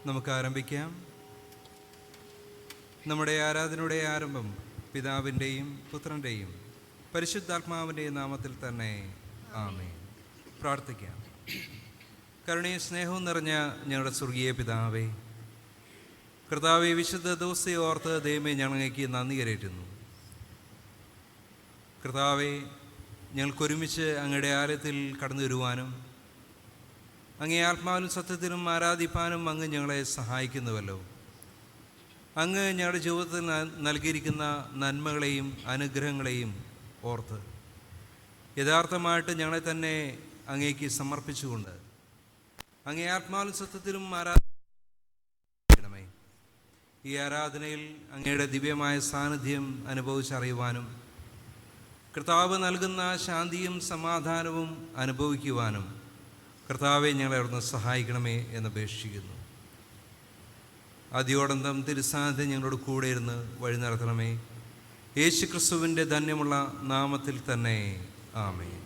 നമുക്ക് ആരംഭിക്കാം. നമ്മുടെ ആരാധനയുടെ ആരംഭം പിതാവിൻ്റെയും പുത്രൻ്റെയും പരിശുദ്ധാത്മാവിൻ്റെയും നാമത്തിൽ തന്നെ. ആമേൻ. പ്രാർത്ഥിക്കാം. കരുണയും സ്നേഹവും നിറഞ്ഞ ഞങ്ങളുടെ സ്വർഗീയ പിതാവേ, കർത്താവേ, വിശുദ്ധ ദിവസത്തെ ഓർത്ത് ദൈവമേ ഞങ്ങൾക്ക് നന്ദി കരേറ്റുന്നു. കർത്താവേ, ഞങ്ങൾക്കൊരുമിച്ച് അങ്ങയുടെ ആലയത്തിൽ കടന്നു വരുവാനും അങ്ങേ ആത്മാവിലും സത്യത്തിലും ആരാധിപ്പാനും അങ്ങ് ഞങ്ങളെ സഹായിക്കുന്നുവല്ലോ. അങ്ങ് ഞങ്ങളുടെ ജീവിതത്തിൽ നൽകിയിരിക്കുന്ന നന്മകളെയും അനുഗ്രഹങ്ങളെയും ഓർത്ത് യഥാർത്ഥമായിട്ട് ഞങ്ങളെ തന്നെ അങ്ങേക്ക് സമർപ്പിച്ചുകൊണ്ട് അങ്ങേ ആത്മാവിലും സത്യത്തിലും ആരാധനമേ ഈ ആരാധനയിൽ അങ്ങയുടെ ദിവ്യമായ സാന്നിധ്യം അനുഭവിച്ചറിയുവാനും കർത്താവ് നൽകുന്ന ശാന്തിയും സമാധാനവും അനുഭവിക്കുവാനും കർത്താവെ ഞങ്ങളെ അവിടുന്ന് സഹായിക്കണമേ എന്നപേക്ഷിക്കുന്നു. ആദ്യോടന്തം തിരുസാന്നിധ്യം ഞങ്ങളോട് കൂടെ ഇരുന്ന് വഴി നടത്തണമേ. യേശു ക്രിസ്തുവിൻ്റെ ധന്യമുള്ള നാമത്തിൽ തന്നെ. ആമേൻ.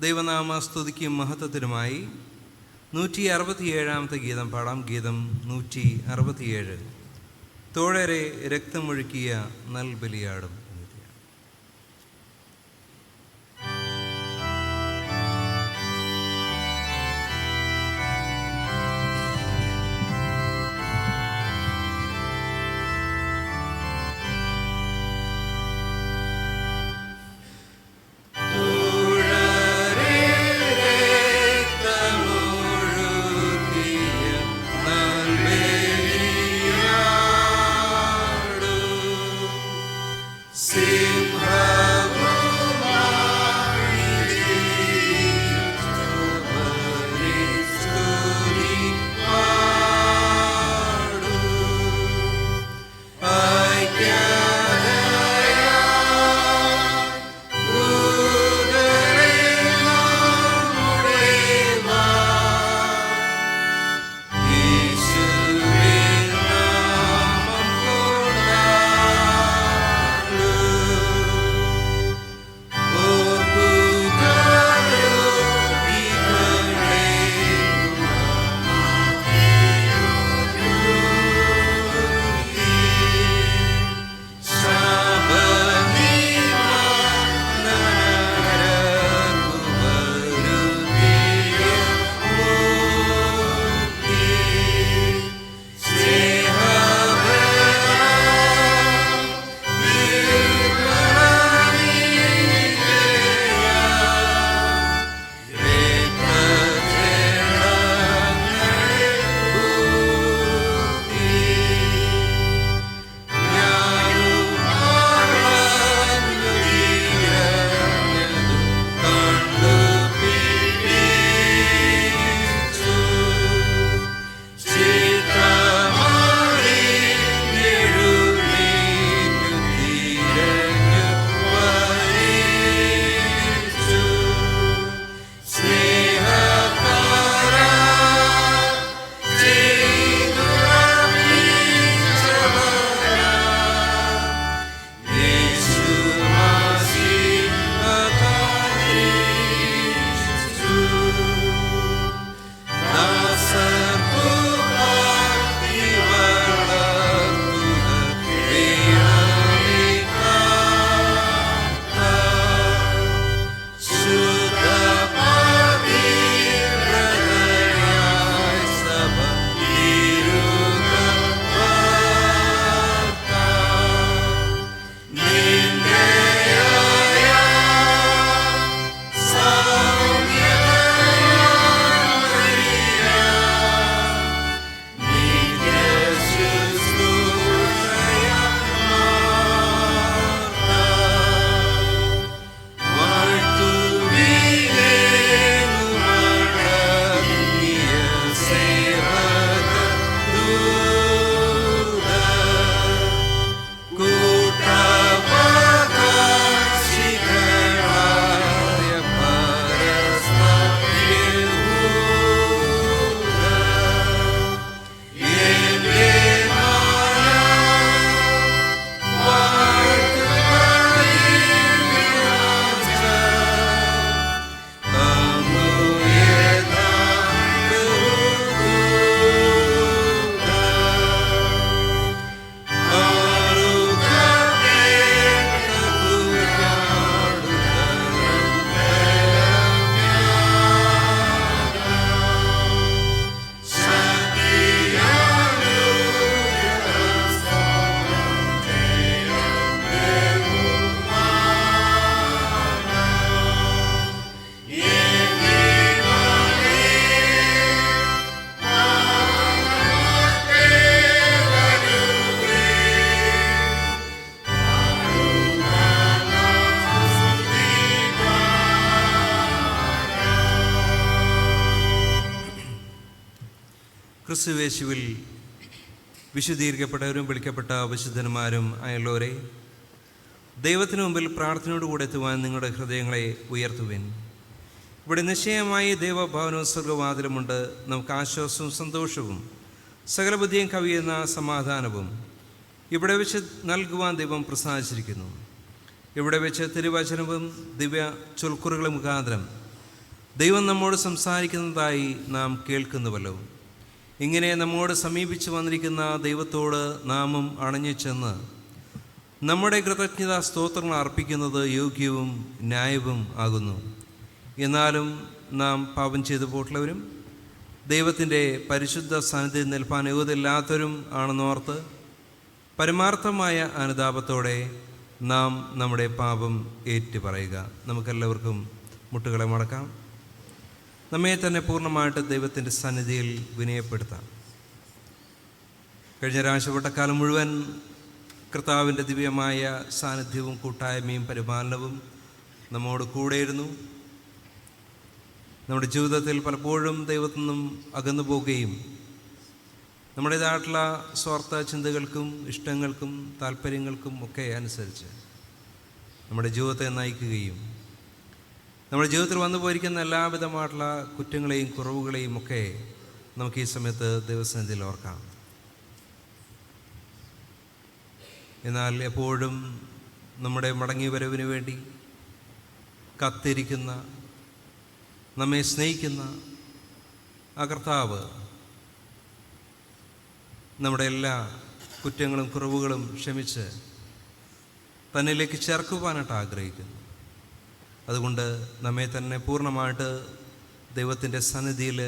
ദൈവനാമ സ്തുതിക്കും മഹത്വത്തിനുമായി 167 ഗീതം പാടാം. ഗീതം 167. തോഴരെ രക്തമൊഴുക്കിയ നൽബലിയാടും. ക്രിസ്തുവേശുവിൽ വിശുദ്ധീകരിക്കപ്പെട്ടവരും വിളിക്കപ്പെട്ട വിശുദ്ധന്മാരും ആയുള്ളവരെ, ദൈവത്തിനു മുമ്പിൽ പ്രാർത്ഥനയോടുകൂടെ എത്തുവാൻ നിങ്ങളുടെ ഹൃദയങ്ങളെ ഉയർത്തുവിൻ. ഇവിടെ നിശ്ചയമായി ദൈവഭവനവും സ്വർഗവാതിലുമുണ്ട്. നമുക്ക് ആശ്വാസവും സന്തോഷവും സകല ബുദ്ധിയും കവിയുന്ന സമാധാനവും ഇവിടെ വെച്ച് നൽകുവാൻ ദൈവം പ്രസാദിച്ചിരിക്കുന്നു. ഇവിടെ വെച്ച് തിരുവചനവും ദിവ്യ ചൊൽക്കുറുകളും മുഖാന്തരം ദൈവം നമ്മോട് സംസാരിക്കുന്നതായി നാം കേൾക്കുന്നുവല്ലോ. ഇങ്ങനെ നമ്മോട് സമീപിച്ചു വന്നിരിക്കുന്ന ദൈവത്തോട് നാമും അണഞ്ഞു ചെന്ന് നമ്മുടെ കൃതജ്ഞതാ സ്തോത്രങ്ങൾ അർപ്പിക്കുന്നത് യോഗ്യവും ന്യായവും ആകുന്നു. എന്നാലും നാം പാപം ചെയ്തു പോയിട്ടുള്ളവരും ദൈവത്തിൻ്റെ പരിശുദ്ധ സാന്നിധ്യത്തിൽ നിൽപ്പാൻ യോഗ്യതയില്ലാത്തവരും ആണെന്നോർത്ത് പരമാർത്ഥമായ അനുതാപത്തോടെ നാം നമ്മുടെ പാപം ഏറ്റുപറയുക. നമുക്കെല്ലാവർക്കും മുട്ടുകളെ മടക്കാം. നമ്മെ തന്നെ പൂർണ്ണമായിട്ട് ദൈവത്തിൻ്റെ സന്നിധിയിൽ വിനയപ്പെടുത്താം. കഴിഞ്ഞ രാശപ്പെട്ടക്കാലം മുഴുവൻ കർത്താവിൻ്റെ ദിവ്യമായ സാന്നിധ്യവും കൂട്ടായ്മയും പരിപാലനവും നമ്മോട് കൂടെയിരുന്നു. നമ്മുടെ ജീവിതത്തിൽ പലപ്പോഴും ദൈവത്തിൽ നിന്നും അകന്നു പോവുകയും നമ്മുടേതായിട്ടുള്ള സ്വാർത്ഥ ചിന്തകൾക്കും ഇഷ്ടങ്ങൾക്കും താല്പര്യങ്ങൾക്കും ഒക്കെ അനുസരിച്ച് നമ്മുടെ ജീവിതത്തെ നയിക്കുകയും നമ്മുടെ ജീവിതത്തിൽ വന്നു പോയിരിക്കുന്ന എല്ലാവിധമായിട്ടുള്ള കുറ്റങ്ങളെയും കുറവുകളെയും ഒക്കെ നമുക്ക് ഈ സമയത്ത് ദൈവസന്നിധിയിൽ ഓർക്കാം. എന്നാൽ എപ്പോഴും നമ്മുടെ മടങ്ങി വരവിന് വേണ്ടി കാത്തിരിക്കുന്ന, നമ്മെ സ്നേഹിക്കുന്ന ആ കർത്താവ് നമ്മുടെ എല്ലാ കുറ്റങ്ങളും കുറവുകളും ക്ഷമിച്ച് തന്നിലേക്ക് ചേർക്കുവാനായിട്ട് ആഗ്രഹിക്കുന്നു. അതുകൊണ്ട് നമ്മെ തന്നെ പൂർണ്ണമായിട്ട് ദൈവത്തിൻ്റെ സന്നിധിയിൽ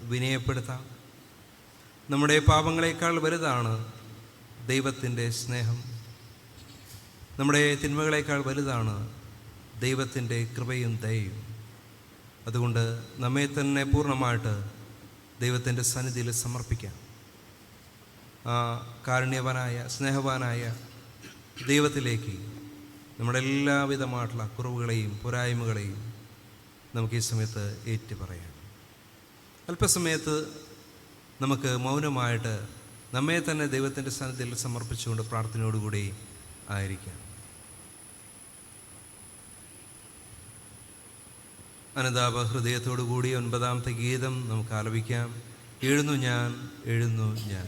വിനയപ്പെടുത്താം. നമ്മുടെ പാപങ്ങളെക്കാൾ വലുതാണ് ദൈവത്തിൻ്റെ സ്നേഹം. നമ്മുടെ തിന്മകളേക്കാൾ വലുതാണ് ദൈവത്തിൻ്റെ കൃപയും ദയയും. അതുകൊണ്ട് നമ്മെ തന്നെ പൂർണ്ണമായിട്ട് ദൈവത്തിൻ്റെ സന്നിധിയിൽ സമർപ്പിക്കാം. ആ കാരുണ്യവാനായ സ്നേഹവാനായ ദൈവത്തിലേക്ക് നമ്മുടെ എല്ലാവിധമായിട്ടുള്ള കുറവുകളെയും പോരായ്മകളെയും നമുക്ക് ഈ സമയത്ത് ഏറ്റുപറയാം. അല്പസമയത്ത് നമുക്ക് മൗനമായിട്ട് നമ്മെ തന്നെ ദൈവത്തിൻ്റെ സന്നിധിയിൽ സമർപ്പിച്ചുകൊണ്ട് പ്രാർത്ഥനയോടുകൂടി ആയിരിക്കാം. അനുതാപ ഹൃദയത്തോടുകൂടി 9ാമത്തെ ഗീതം നമുക്ക് ആലപിക്കാം. എഴുന്നു ഞാൻ, എഴുന്നു ഞാൻ.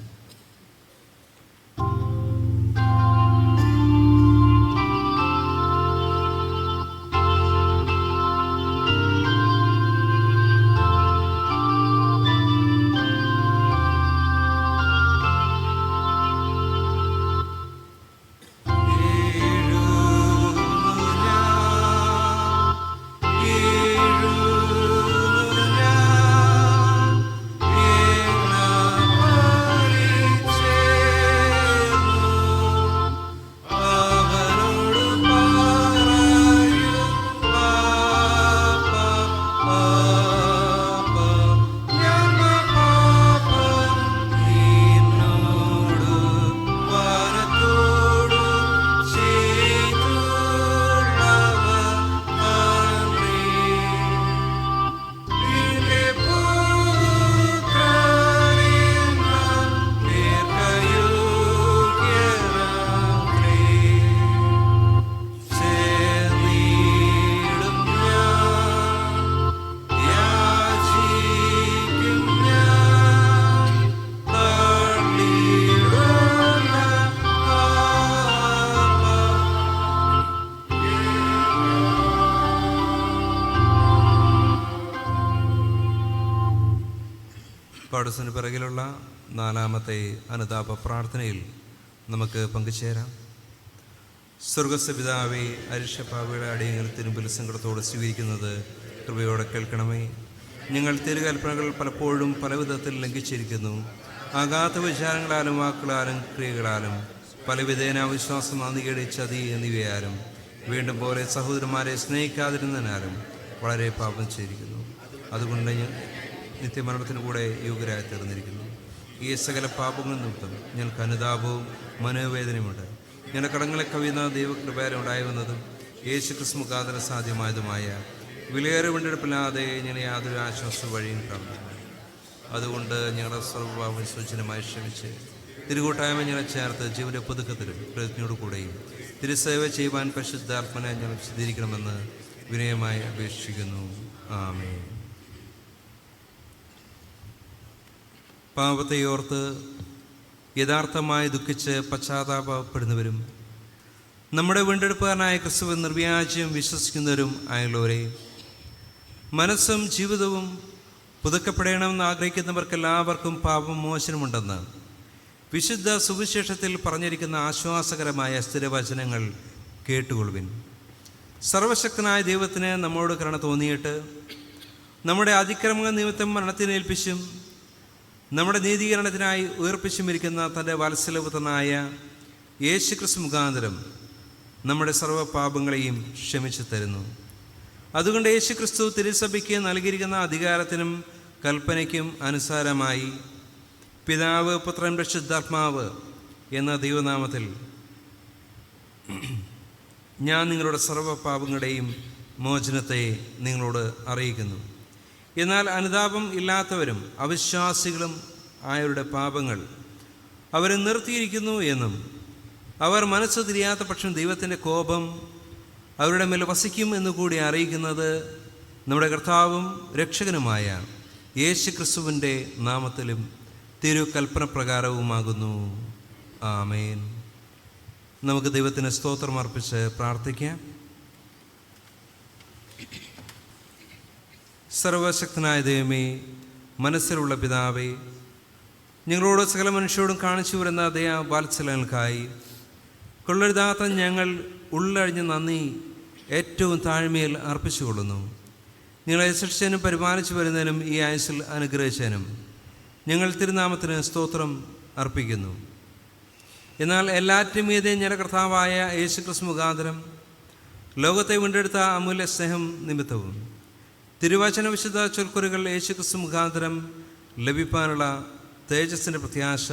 പാടസിന് പിറകിലുള്ള 4ാമത്തെ അനുതാപ പ്രാർത്ഥനയിൽ നമുക്ക് പങ്കുചേരാം. സ്വർഗ്ഗസ്ഥ പിതാവേ, അരിശപ്പാവയുടെ അടിയങ്ങൾ തിരുമ്പിൽ സങ്കടത്തോടെ സ്വീകരിക്കുന്നത് കൃപയോടെ കേൾക്കണമേ. ഞങ്ങൾ തിരുകൽപ്പനകൾ പലപ്പോഴും പലവിധത്തിൽ ലംഘിച്ചിരിക്കുന്നു. ആഘാത വിചാരങ്ങളാലും വാക്കുകളാലും ക്രിയകളാലും പലവിധേന അവിശ്വാസം, നാന്ദികേട്, ചതി എന്നിവയാലും വീണ്ടും പോലെ സഹോദരന്മാരെ സ്നേഹിക്കാതിരുന്നതിനാലും വളരെ പാപം ചെയ്തിരിക്കുന്നു. അതുകൊണ്ട് നിത്യമരണത്തിന് കൂടെ യോഗ്യരായി തീർന്നിരിക്കുന്നു. ഈ സകല പാപങ്ങൾ നിമിത്തം ഞങ്ങൾക്ക് അനുതാപവും മനോവേദനയുമുണ്ട്. ഞങ്ങളുടെ കടങ്ങളെ കവിയുന്ന ദൈവകൃപയാൽ ഉണ്ടായിരുന്നതും യേശു ക്രിസ്തു മുഖാന്തരം സാധ്യമായതുമായ വിലയേറെ വീണ്ടെടുപ്പില്ലാതെ ഞാൻ യാതൊരു ആശ്വാസ വഴിയും കാണുന്നു. അതുകൊണ്ട് ഞങ്ങളുടെ സർവ്വപാപം സൂചനമായി ക്ഷമിച്ച് തിരുകൂട്ടായ്മ ഞങ്ങളെ ചേർത്ത് ജീവന്റെ പുതുക്കത്തിലും പ്രതിജ്ഞയോടു കൂടെയും തിരുസേവ ചെയ്യുവാൻ പരിശുദ്ധാത്മനെ ഞങ്ങൾ വിശദീകരിക്കണമെന്ന് വിനയമായി അപേക്ഷിക്കുന്നു. ആമേൻ. പാപത്തെ ഓർത്ത് യഥാർത്ഥമായി ദുഃഖിച്ച് പശ്ചാത്താപപ്പെടുന്നവരും നമ്മുടെ വീണ്ടെടുപ്പുകാരനായ ക്രിസ്തുവിൽ നിർവ്യാജ്യം വിശ്വസിക്കുന്നവരും ആയുള്ളവരെ, മനസ്സും ജീവിതവും പുതുക്കപ്പെടണമെന്ന് ആഗ്രഹിക്കുന്നവർക്കെല്ലാവർക്കും പാപമോചനമുണ്ടെന്ന് വിശുദ്ധ സുവിശേഷത്തിൽ പറഞ്ഞിരിക്കുന്ന ആശ്വാസകരമായ സ്ഥിരവചനങ്ങൾ കേട്ടുകൊള്ളുവിൻ. സർവശക്തനായ ദൈവത്തിന് നമ്മോട് കരുണ തോന്നിയിട്ട് നമ്മുടെ അതിക്രമ നിമിത്തം മരണത്തിനേൽപ്പിച്ചും നമ്മുടെ നീതീകരണത്തിനായി ഉയർപ്പിച്ചുമിരിക്കുന്ന തൻ്റെ വാത്സല്യപുത്രനായ യേശു ക്രിസ്തു മുഖാന്തരം നമ്മുടെ സർവ്വപാപങ്ങളെയും ക്ഷമിച്ചു തരുന്നു. അതുകൊണ്ട് യേശു ക്രിസ്തു തിരുസഭയ്ക്ക് നൽകിയിരിക്കുന്ന അധികാരത്തിനും കൽപ്പനയ്ക്കും അനുസാരമായി പിതാവ്, പുത്രൻ, പരിശുദ്ധാത്മാവ് എന്ന ദൈവനാമത്തിൽ ഞാൻ നിങ്ങളുടെ സർവ്വപാപങ്ങളുടെയും മോചനത്തെ നിങ്ങളോട് അറിയിക്കുന്നു. എന്നാൽ അനുതാപം ഇല്ലാത്തവരും അവിശ്വാസികളും ആയവരുടെ പാപങ്ങൾ അവരെ നിർത്തിയിരിക്കുന്നു എന്നും അവർ മനസ്സ് തിരിയാത്ത പക്ഷം ദൈവത്തിൻ്റെ കോപം അവരുടെ മേൽ വസിക്കും എന്നുകൂടി അറിയിക്കുന്നത് നമ്മുടെ കർത്താവും രക്ഷകനുമായ യേശു ക്രിസ്തുവിൻ്റെ നാമത്തിലും തിരുകൽപ്പന പ്രകാരവുമാകുന്നു. ആമേൻ. നമുക്ക് ദൈവത്തിന് സ്തോത്രം അർപ്പിച്ച് പ്രാർത്ഥിക്കാം. സർവശക്തനായ ദൈവമേ, മനസ്സിലുള്ള പിതാവേ, ഞങ്ങളോട് സകല മനുഷ്യരോടും കാണിച്ചു വരുന്ന ദയാ വാത്സല്യങ്ങൾക്കായി കൊള്ളരുതാത്ത ഞങ്ങൾ ഉള്ളഴിഞ്ഞ് നന്ദി ഏറ്റവും താഴ്മയിൽ അർപ്പിച്ചുകൊള്ളുന്നു. നിങ്ങളെ സൃഷ്ടിച്ചതിനും പരിപാലിച്ചു വരുന്നതിനും ഈ ആയുസ്സിൽ അനുഗ്രഹിച്ചതിനും ഞങ്ങൾ തിരുനാമത്തിന് സ്തോത്രം അർപ്പിക്കുന്നു. എന്നാൽ എല്ലാറ്റിനും മീതെ ഞങ്ങളുടെ കർത്താവായ യേശു ക്രിസ്തു മുഖാന്തരം ലോകത്തെ വീണ്ടെടുത്ത അമൂല്യ സ്നേഹം നിമിത്തവും തിരുവചന വിശുദ്ധ ചൊൽക്കുറികൾ യേശു ക്രിസ്തു മുഖാന്തരം ലഭിക്കാനുള്ള തേജസ്സിൻ്റെ പ്രത്യാശ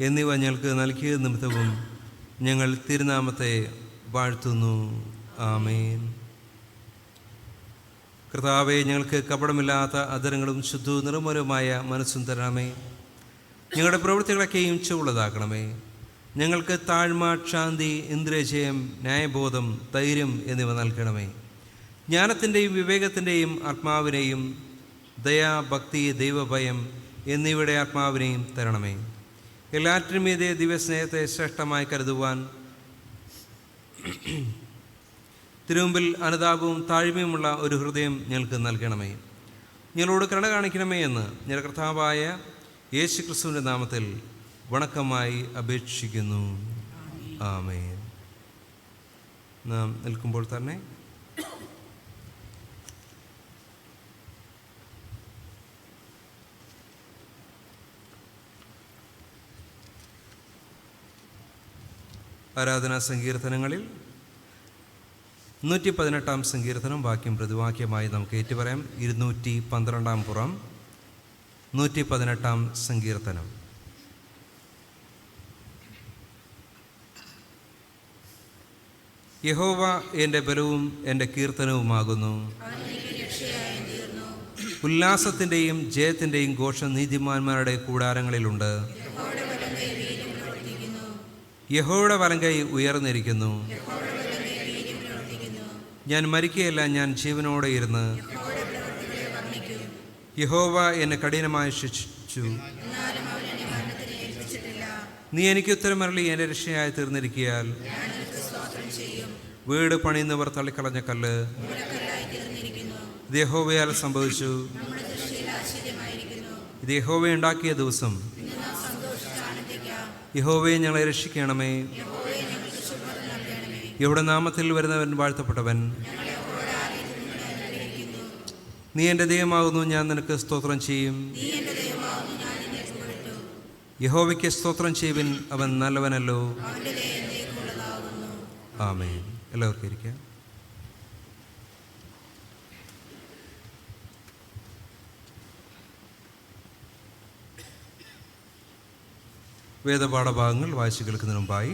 എന്നിവ ഞങ്ങൾക്ക് നൽകിയ നിമിത്തവും ഞങ്ങൾ തിരുനാമത്തെ വാഴ്ത്തുന്നു. ആമേൻ. കർത്താവേ, ഞങ്ങൾക്ക് കപടമില്ലാത്ത അധരങ്ങളും ശുദ്ധവും നിർമ്മലവുമായ മനസ്സും തരണമേ. ഞങ്ങളുടെ പ്രവൃത്തികളൊക്കെയും ചുവളതാക്കണമേ. ഞങ്ങൾക്ക് താഴ്മ, ശാന്തി, ഇന്ദ്രിയജയം, ന്യായബോധം, ധൈര്യം എന്നിവ നൽകണമേ. ജ്ഞാനത്തിൻ്റെയും വിവേകത്തിൻ്റെയും ആത്മാവിനെയും ദയ, ഭക്തി, ദൈവഭയം എന്നിവയുടെ ആത്മാവിനെയും തരണമേ. എല്ലാറ്റിനും മീതെ ദിവ്യസ്നേഹത്തെ ശ്രേഷ്ഠമായി കരുതുവാൻ തിരുമുമ്പിൽ അനുതാപവും താഴ്മയുമുള്ള ഒരു ഹൃദയം ഞങ്ങൾക്ക് നൽകണമേ. ഞങ്ങളോട് കരുണ കാണിക്കണമേ എന്ന് ഞങ്ങളുടെ കർത്താവായ യേശു ക്രിസ്തുവിൻ്റെ നാമത്തിൽ വണക്കമായി അപേക്ഷിക്കുന്നു. ആമേൻ. നാം നിൽക്കുമ്പോൾ തന്നെ ആരാധനാ സങ്കീർത്തനങ്ങളിൽ 118 സങ്കീർത്തനം വാക്യം പ്രതിവാക്യമായി നമുക്ക് ഏറ്റുപറയാം. 212 പുറം 118 സങ്കീർത്തനം. യഹോവ എൻ്റെ ബലവും എൻ്റെ കീർത്തനവുമാകുന്നു. ഉല്ലാസത്തിൻ്റെയും ജയത്തിൻ്റെയും ഘോഷം നീതിമാന്മാരുടെ കൂടാരങ്ങളിലുണ്ട്. യഹോവയുടെ വലങ്കൈ ഉയർന്നിരിക്കുന്നു. ഞാൻ മരിക്കുകയല്ല, ഞാൻ ജീവനോടെ ഇരുന്ന് യഹോവ എന്നെ കഠിനമായി ശിക്ഷിച്ചു. നീ എനിക്ക് ഉത്തരമരളി എൻ്റെ രക്ഷയായി തീർന്നിരിക്കയാൽ വീട് പണിയുന്നവർ തള്ളിക്കളഞ്ഞ കല്ല് ഇത് യഹോവയാൽ സംഭവിച്ചു. ഇത് യഹോവ ഉണ്ടാക്കിയ ദിവസം. യഹോവയെ ഞങ്ങളെ രക്ഷിക്കണമേ. യഹോവയുടെ നാമത്തിൽ വരുന്നവൻ വാഴ്ത്തപ്പെട്ടവൻ. നീ എൻ്റെ ദൈവമാകുന്നു, ഞാൻ നിനക്ക് സ്തോത്രം ചെയ്യും. യഹോവയ്ക്ക് സ്തോത്രം ചെയ്യുവിൻ, അവൻ നല്ലവനല്ലോ. ആമേൻ. എല്ലാവർക്കും ഇരിക്കാം. വേദപാഠഭാഗങ്ങൾ വായിച്ചു കേൾക്കുന്നതിന് മുമ്പായി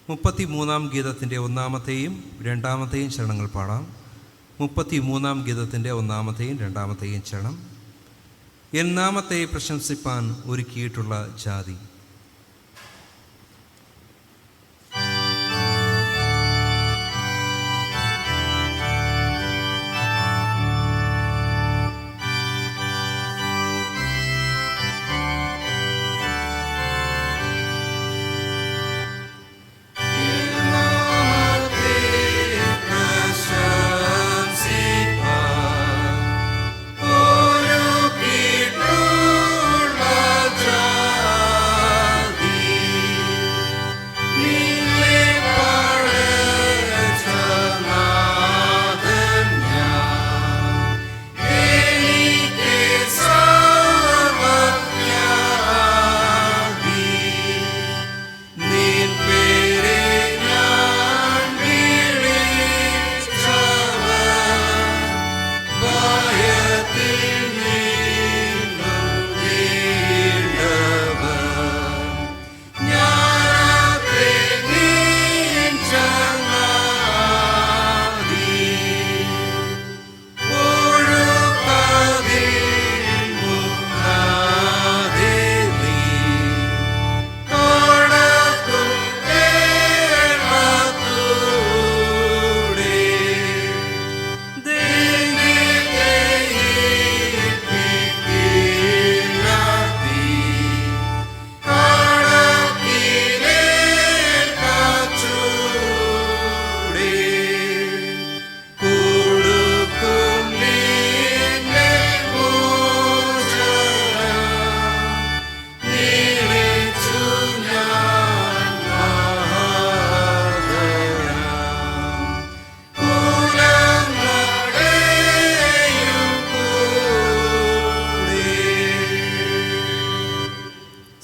33-ാം ഗീതത്തിൻ്റെ 1-ാമത്തെയും 2-ാമത്തെയും ചരണങ്ങൾ പാടാം. 33-ാം ഗീതത്തിൻ്റെ 1-ാമത്തെയും 2-ാമത്തെയും ചരണം. എൻ നാമത്തെ പ്രശംസിപ്പാൻ ഒരുക്കിയിട്ടുള്ള ജാതി.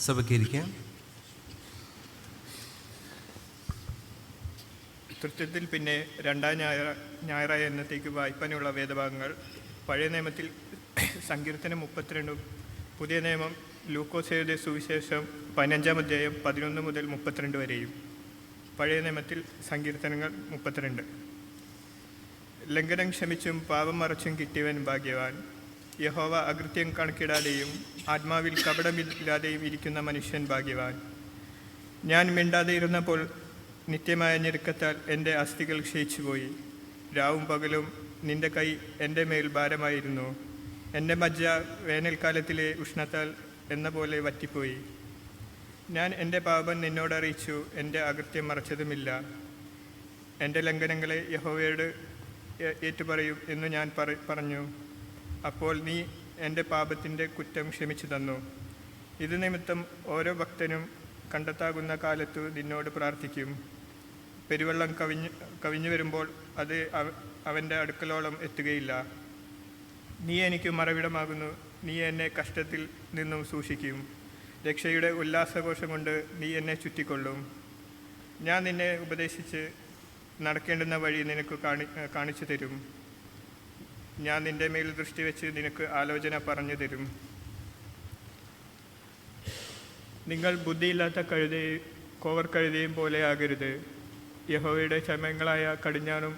സഭയ്ക്കിരിക്കാം. തൃത്വത്തിൽ പിന്നെ രണ്ടാം ഞായറായ എന്നത്തേക്ക് വായ്പനുള്ള വേദഭാഗങ്ങൾ. പഴയ നിയമത്തിൽ സങ്കീർത്തനം 32, പുതിയ നിയമം ലൂക്കോസ് സുവിശേഷം 15-ാം അധ്യായം 11 മുതൽ 32 വരെയും. പഴയ നിയമത്തിൽ സങ്കീർത്തനങ്ങൾ 32. ലംഘനം ക്ഷമിച്ചും പാപം മറച്ചും കിട്ടിയവൻ ഭാഗ്യവാൻ. യഹോവ അകൃത്യം കണക്കിടാതെയും ആത്മാവിൽ കപടമില്ലാതെയും ഇരിക്കുന്ന മനുഷ്യൻ ഭാഗ്യവാൻ. ഞാൻ മിണ്ടാതെ ഇരുന്നപ്പോൾ നിത്യമായ ഞെരുക്കത്താൽ എൻ്റെ അസ്ഥികൾ ക്ഷയിച്ചുപോയി. രാവും പകലും നിന്റെ കൈ എൻ്റെ മേൽ ഭാരമായിരുന്നു. എൻ്റെ മജ്ജ വേനൽക്കാലത്തിലെ ഉഷ്ണത്താൽ എന്ന പോലെ വറ്റിപ്പോയി. ഞാൻ എൻ്റെ പാപം നിന്നോടറിയിച്ചു, എൻ്റെ അകൃത്യം മറച്ചതുമില്ല. എൻ്റെ ലംഘനങ്ങളെ യഹോവയോട് ഏറ്റുപറയും എന്ന് ഞാൻ പറഞ്ഞു. അപ്പോൾ നീ എൻ്റെ പാപത്തിൻ്റെ കുറ്റം ക്ഷമിച്ചു തന്നു. ഇത് നിമിത്തം ഓരോ ഭക്തനും കണ്ടെത്താകുന്ന കാലത്തു നിന്നോട് പ്രാർത്ഥിക്കും. പെരുവെള്ളം കവിഞ്ഞു വരുമ്പോൾ അത് അവൻ്റെ അടുക്കലോളം എത്തുകയില്ല. നീ എനിക്ക് മറവിടമാകുന്നു. നീ എന്നെ കഷ്ടത്തിൽ നിന്നും സൂക്ഷിക്കും. രക്ഷയുടെ ഉല്ലാസഘോഷം കൊണ്ട് നീ എന്നെ ചുറ്റിക്കൊള്ളും. ഞാൻ നിന്നെ ഉപദേശിച്ച് നടക്കേണ്ടുന്ന വഴി നിനക്ക് കാണിച്ചു തരും. ഞാൻ നിൻ്റെ മേൽ ദൃഷ്ടി വെച്ച് നിനക്ക് ആലോചന പറഞ്ഞു തരും. നിങ്ങൾ ബുദ്ധിയില്ലാത്ത കോവർ കഴുതയും പോലെ ആകരുത്. യഹോവയുടെ ചമയങ്ങളായ കടിഞ്ഞാണും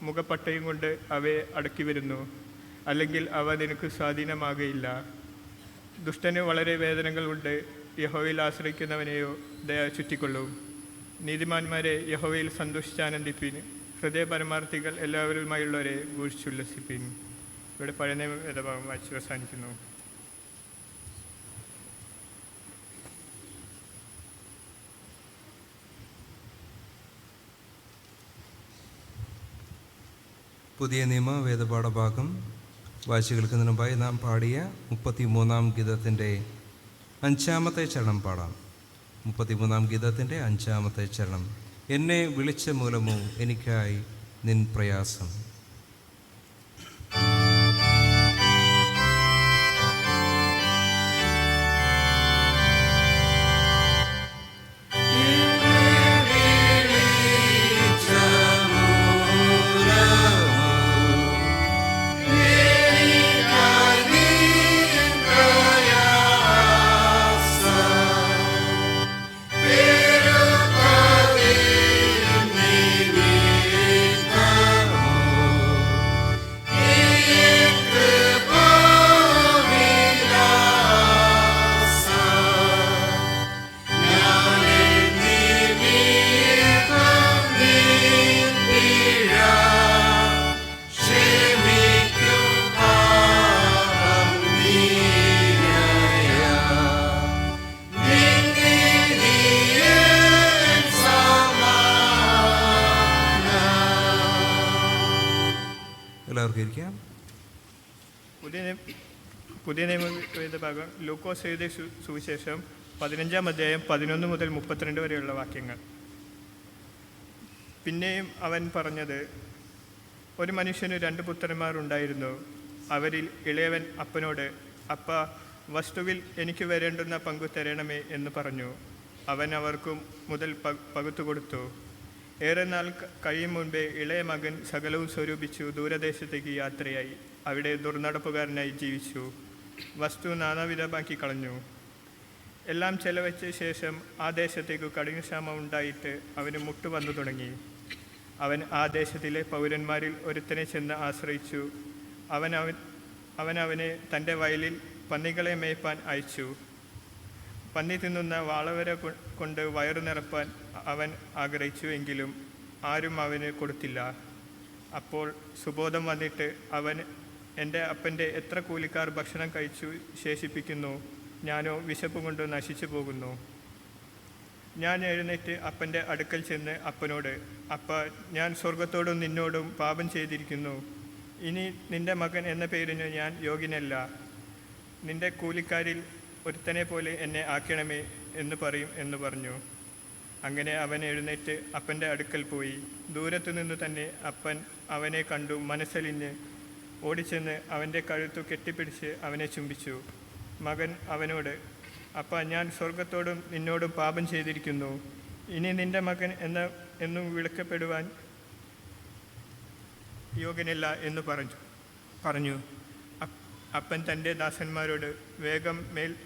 മുഖപ്പട്ടയും കൊണ്ട് അവയെ അടക്കി വരുന്നു, അല്ലെങ്കിൽ അവ നിനക്ക് സ്വാധീനമാകയില്ല. ദുഷ്ടന് വളരെ വേദനകളുണ്ട്. യഹോവയിൽ ആശ്രയിക്കുന്നവനെയോ ദയ ചുറ്റിക്കൊള്ളും. നീതിമാന്മാരെ യഹോവയിൽ സന്തോഷിച്ചാനന്ദിപ്പിൻ. ഹൃദയ പരമാർത്ഥികൾ എല്ലാവരുമായുള്ളവരെ ഘോഷിച്ചുല്ലസിപ്പിൻ. ഇവിടെ പഴയ വേദഭാഗം വായിച്ച് അവസാനിക്കുന്നു. പുതിയ നിയമ വേദപാഠഭാഗം വായിച്ചു കേൾക്കുന്നതിന് മുമ്പായി നാം പാടിയ 33-ാം ഗീതത്തിൻ്റെ 5-ാമത്തെ ചരണം പാടാം. 33-ാം ഗീതത്തിൻ്റെ 5-ാമത്തെ ചരണം. എന്നെ വിളിച്ച മൂലമോ എനിക്കായി നിൻ പ്രയാസം. Oh എല്ലാവർക്കും ഇരിക്കാം. പുതിയ നിയമ വേദഭാഗം ലൂക്കോസ് എഴുതിയ സുവിശേഷം 15-ാം അധ്യായം 11 മുതൽ 32 വരെയുള്ള വാക്യങ്ങൾ. പിന്നെയും അവൻ പറഞ്ഞത്, ഒരു മനുഷ്യന് 2 പുത്രന്മാർ ഉണ്ടായിരുന്നു. അവരിൽ ഇളയവൻ അപ്പനോട്, അപ്പ, വസ്തുവിൽ എനിക്ക് വരേണ്ടുന്ന പങ്കു തരണമേ എന്ന് പറഞ്ഞു. അവൻ അവർക്കും മുതൽ പകുത്തു കൊടുത്തു. ഏറെ നാൾ കഴിയും മുൻപേ ഇളയ മകൻ സകലവും സ്വരൂപിച്ചു ദൂരദേശത്തേക്ക് യാത്രയായി. അവിടെ ദുർനടപ്പുകാരനായി ജീവിച്ചു. വസ്തു നാനാവിധമാക്കി കളഞ്ഞു. എല്ലാം ചെലവച്ച ശേഷം ആ ദേശത്തേക്ക് കഠിനക്ഷാമം ഉണ്ടായിട്ട് അവന് മുട്ടു വന്നു തുടങ്ങി. അവൻ ആ ദേശത്തിലെ പൗരന്മാരിൽ ഒരുത്തനെ ചെന്ന് ആശ്രയിച്ചു. അവനെ തൻ്റെ വയലിൽ പന്നികളെ മേയ്പ്പാൻ അയച്ചു. പന്നി തിന്നുന്ന വാളവരെ കൊണ്ട് വയറു നിറപ്പാൻ അവൻ ആഗ്രഹിച്ചു. എങ്കിലും ആരും അവന് കൊടുത്തില്ല. അപ്പോൾ സുബോധം വന്നിട്ട് അവൻ, എൻ്റെ അപ്പൻ്റെ എത്ര കൂലിക്കാർ ഭക്ഷണം കഴിച്ചു ശേഷിപ്പിക്കുന്നു, ഞാനോ വിശപ്പ് കൊണ്ട് നശിച്ചു പോകുന്നു. ഞാൻ എഴുന്നേറ്റ് അപ്പൻ്റെ അടുക്കൽ ചെന്ന് അപ്പനോട്, അപ്പ, ഞാൻ സ്വർഗത്തോടും നിന്നോടും പാപം ചെയ്തിരിക്കുന്നു. ഇനി നിൻ്റെ മകൻ എന്ന പേരിന് ഞാൻ യോഗ്യനല്ല. നിൻ്റെ കൂലിക്കാരിൽ ഒരുത്തനെ പോലെ എന്നെ ആക്കണമേ എന്ന് പറയും എന്ന് പറഞ്ഞു. അങ്ങനെ അവൻ എഴുന്നേറ്റ് അപ്പൻ്റെ അടുക്കൽ പോയി. ദൂരത്തു നിന്ന് തന്നെ അപ്പൻ അവനെ കണ്ടു മനസ്സലിഞ്ഞ് ഓടിച്ചെന്ന് അവൻ്റെ കഴുത്തു കെട്ടിപ്പിടിച്ച് അവനെ ചുംബിച്ചു. മകൻ അവനോട്, അപ്പ, ഞാൻ സ്വർഗത്തോടും നിന്നോടും പാപം ചെയ്തിരിക്കുന്നു. ഇനി നിൻ്റെ മകൻ എന്നും വിളിക്കപ്പെടുവാൻ യോഗ്യനല്ല എന്ന് പറഞ്ഞു. അപ്പൻ തൻ്റെ ദാസന്മാരോട്, വേഗം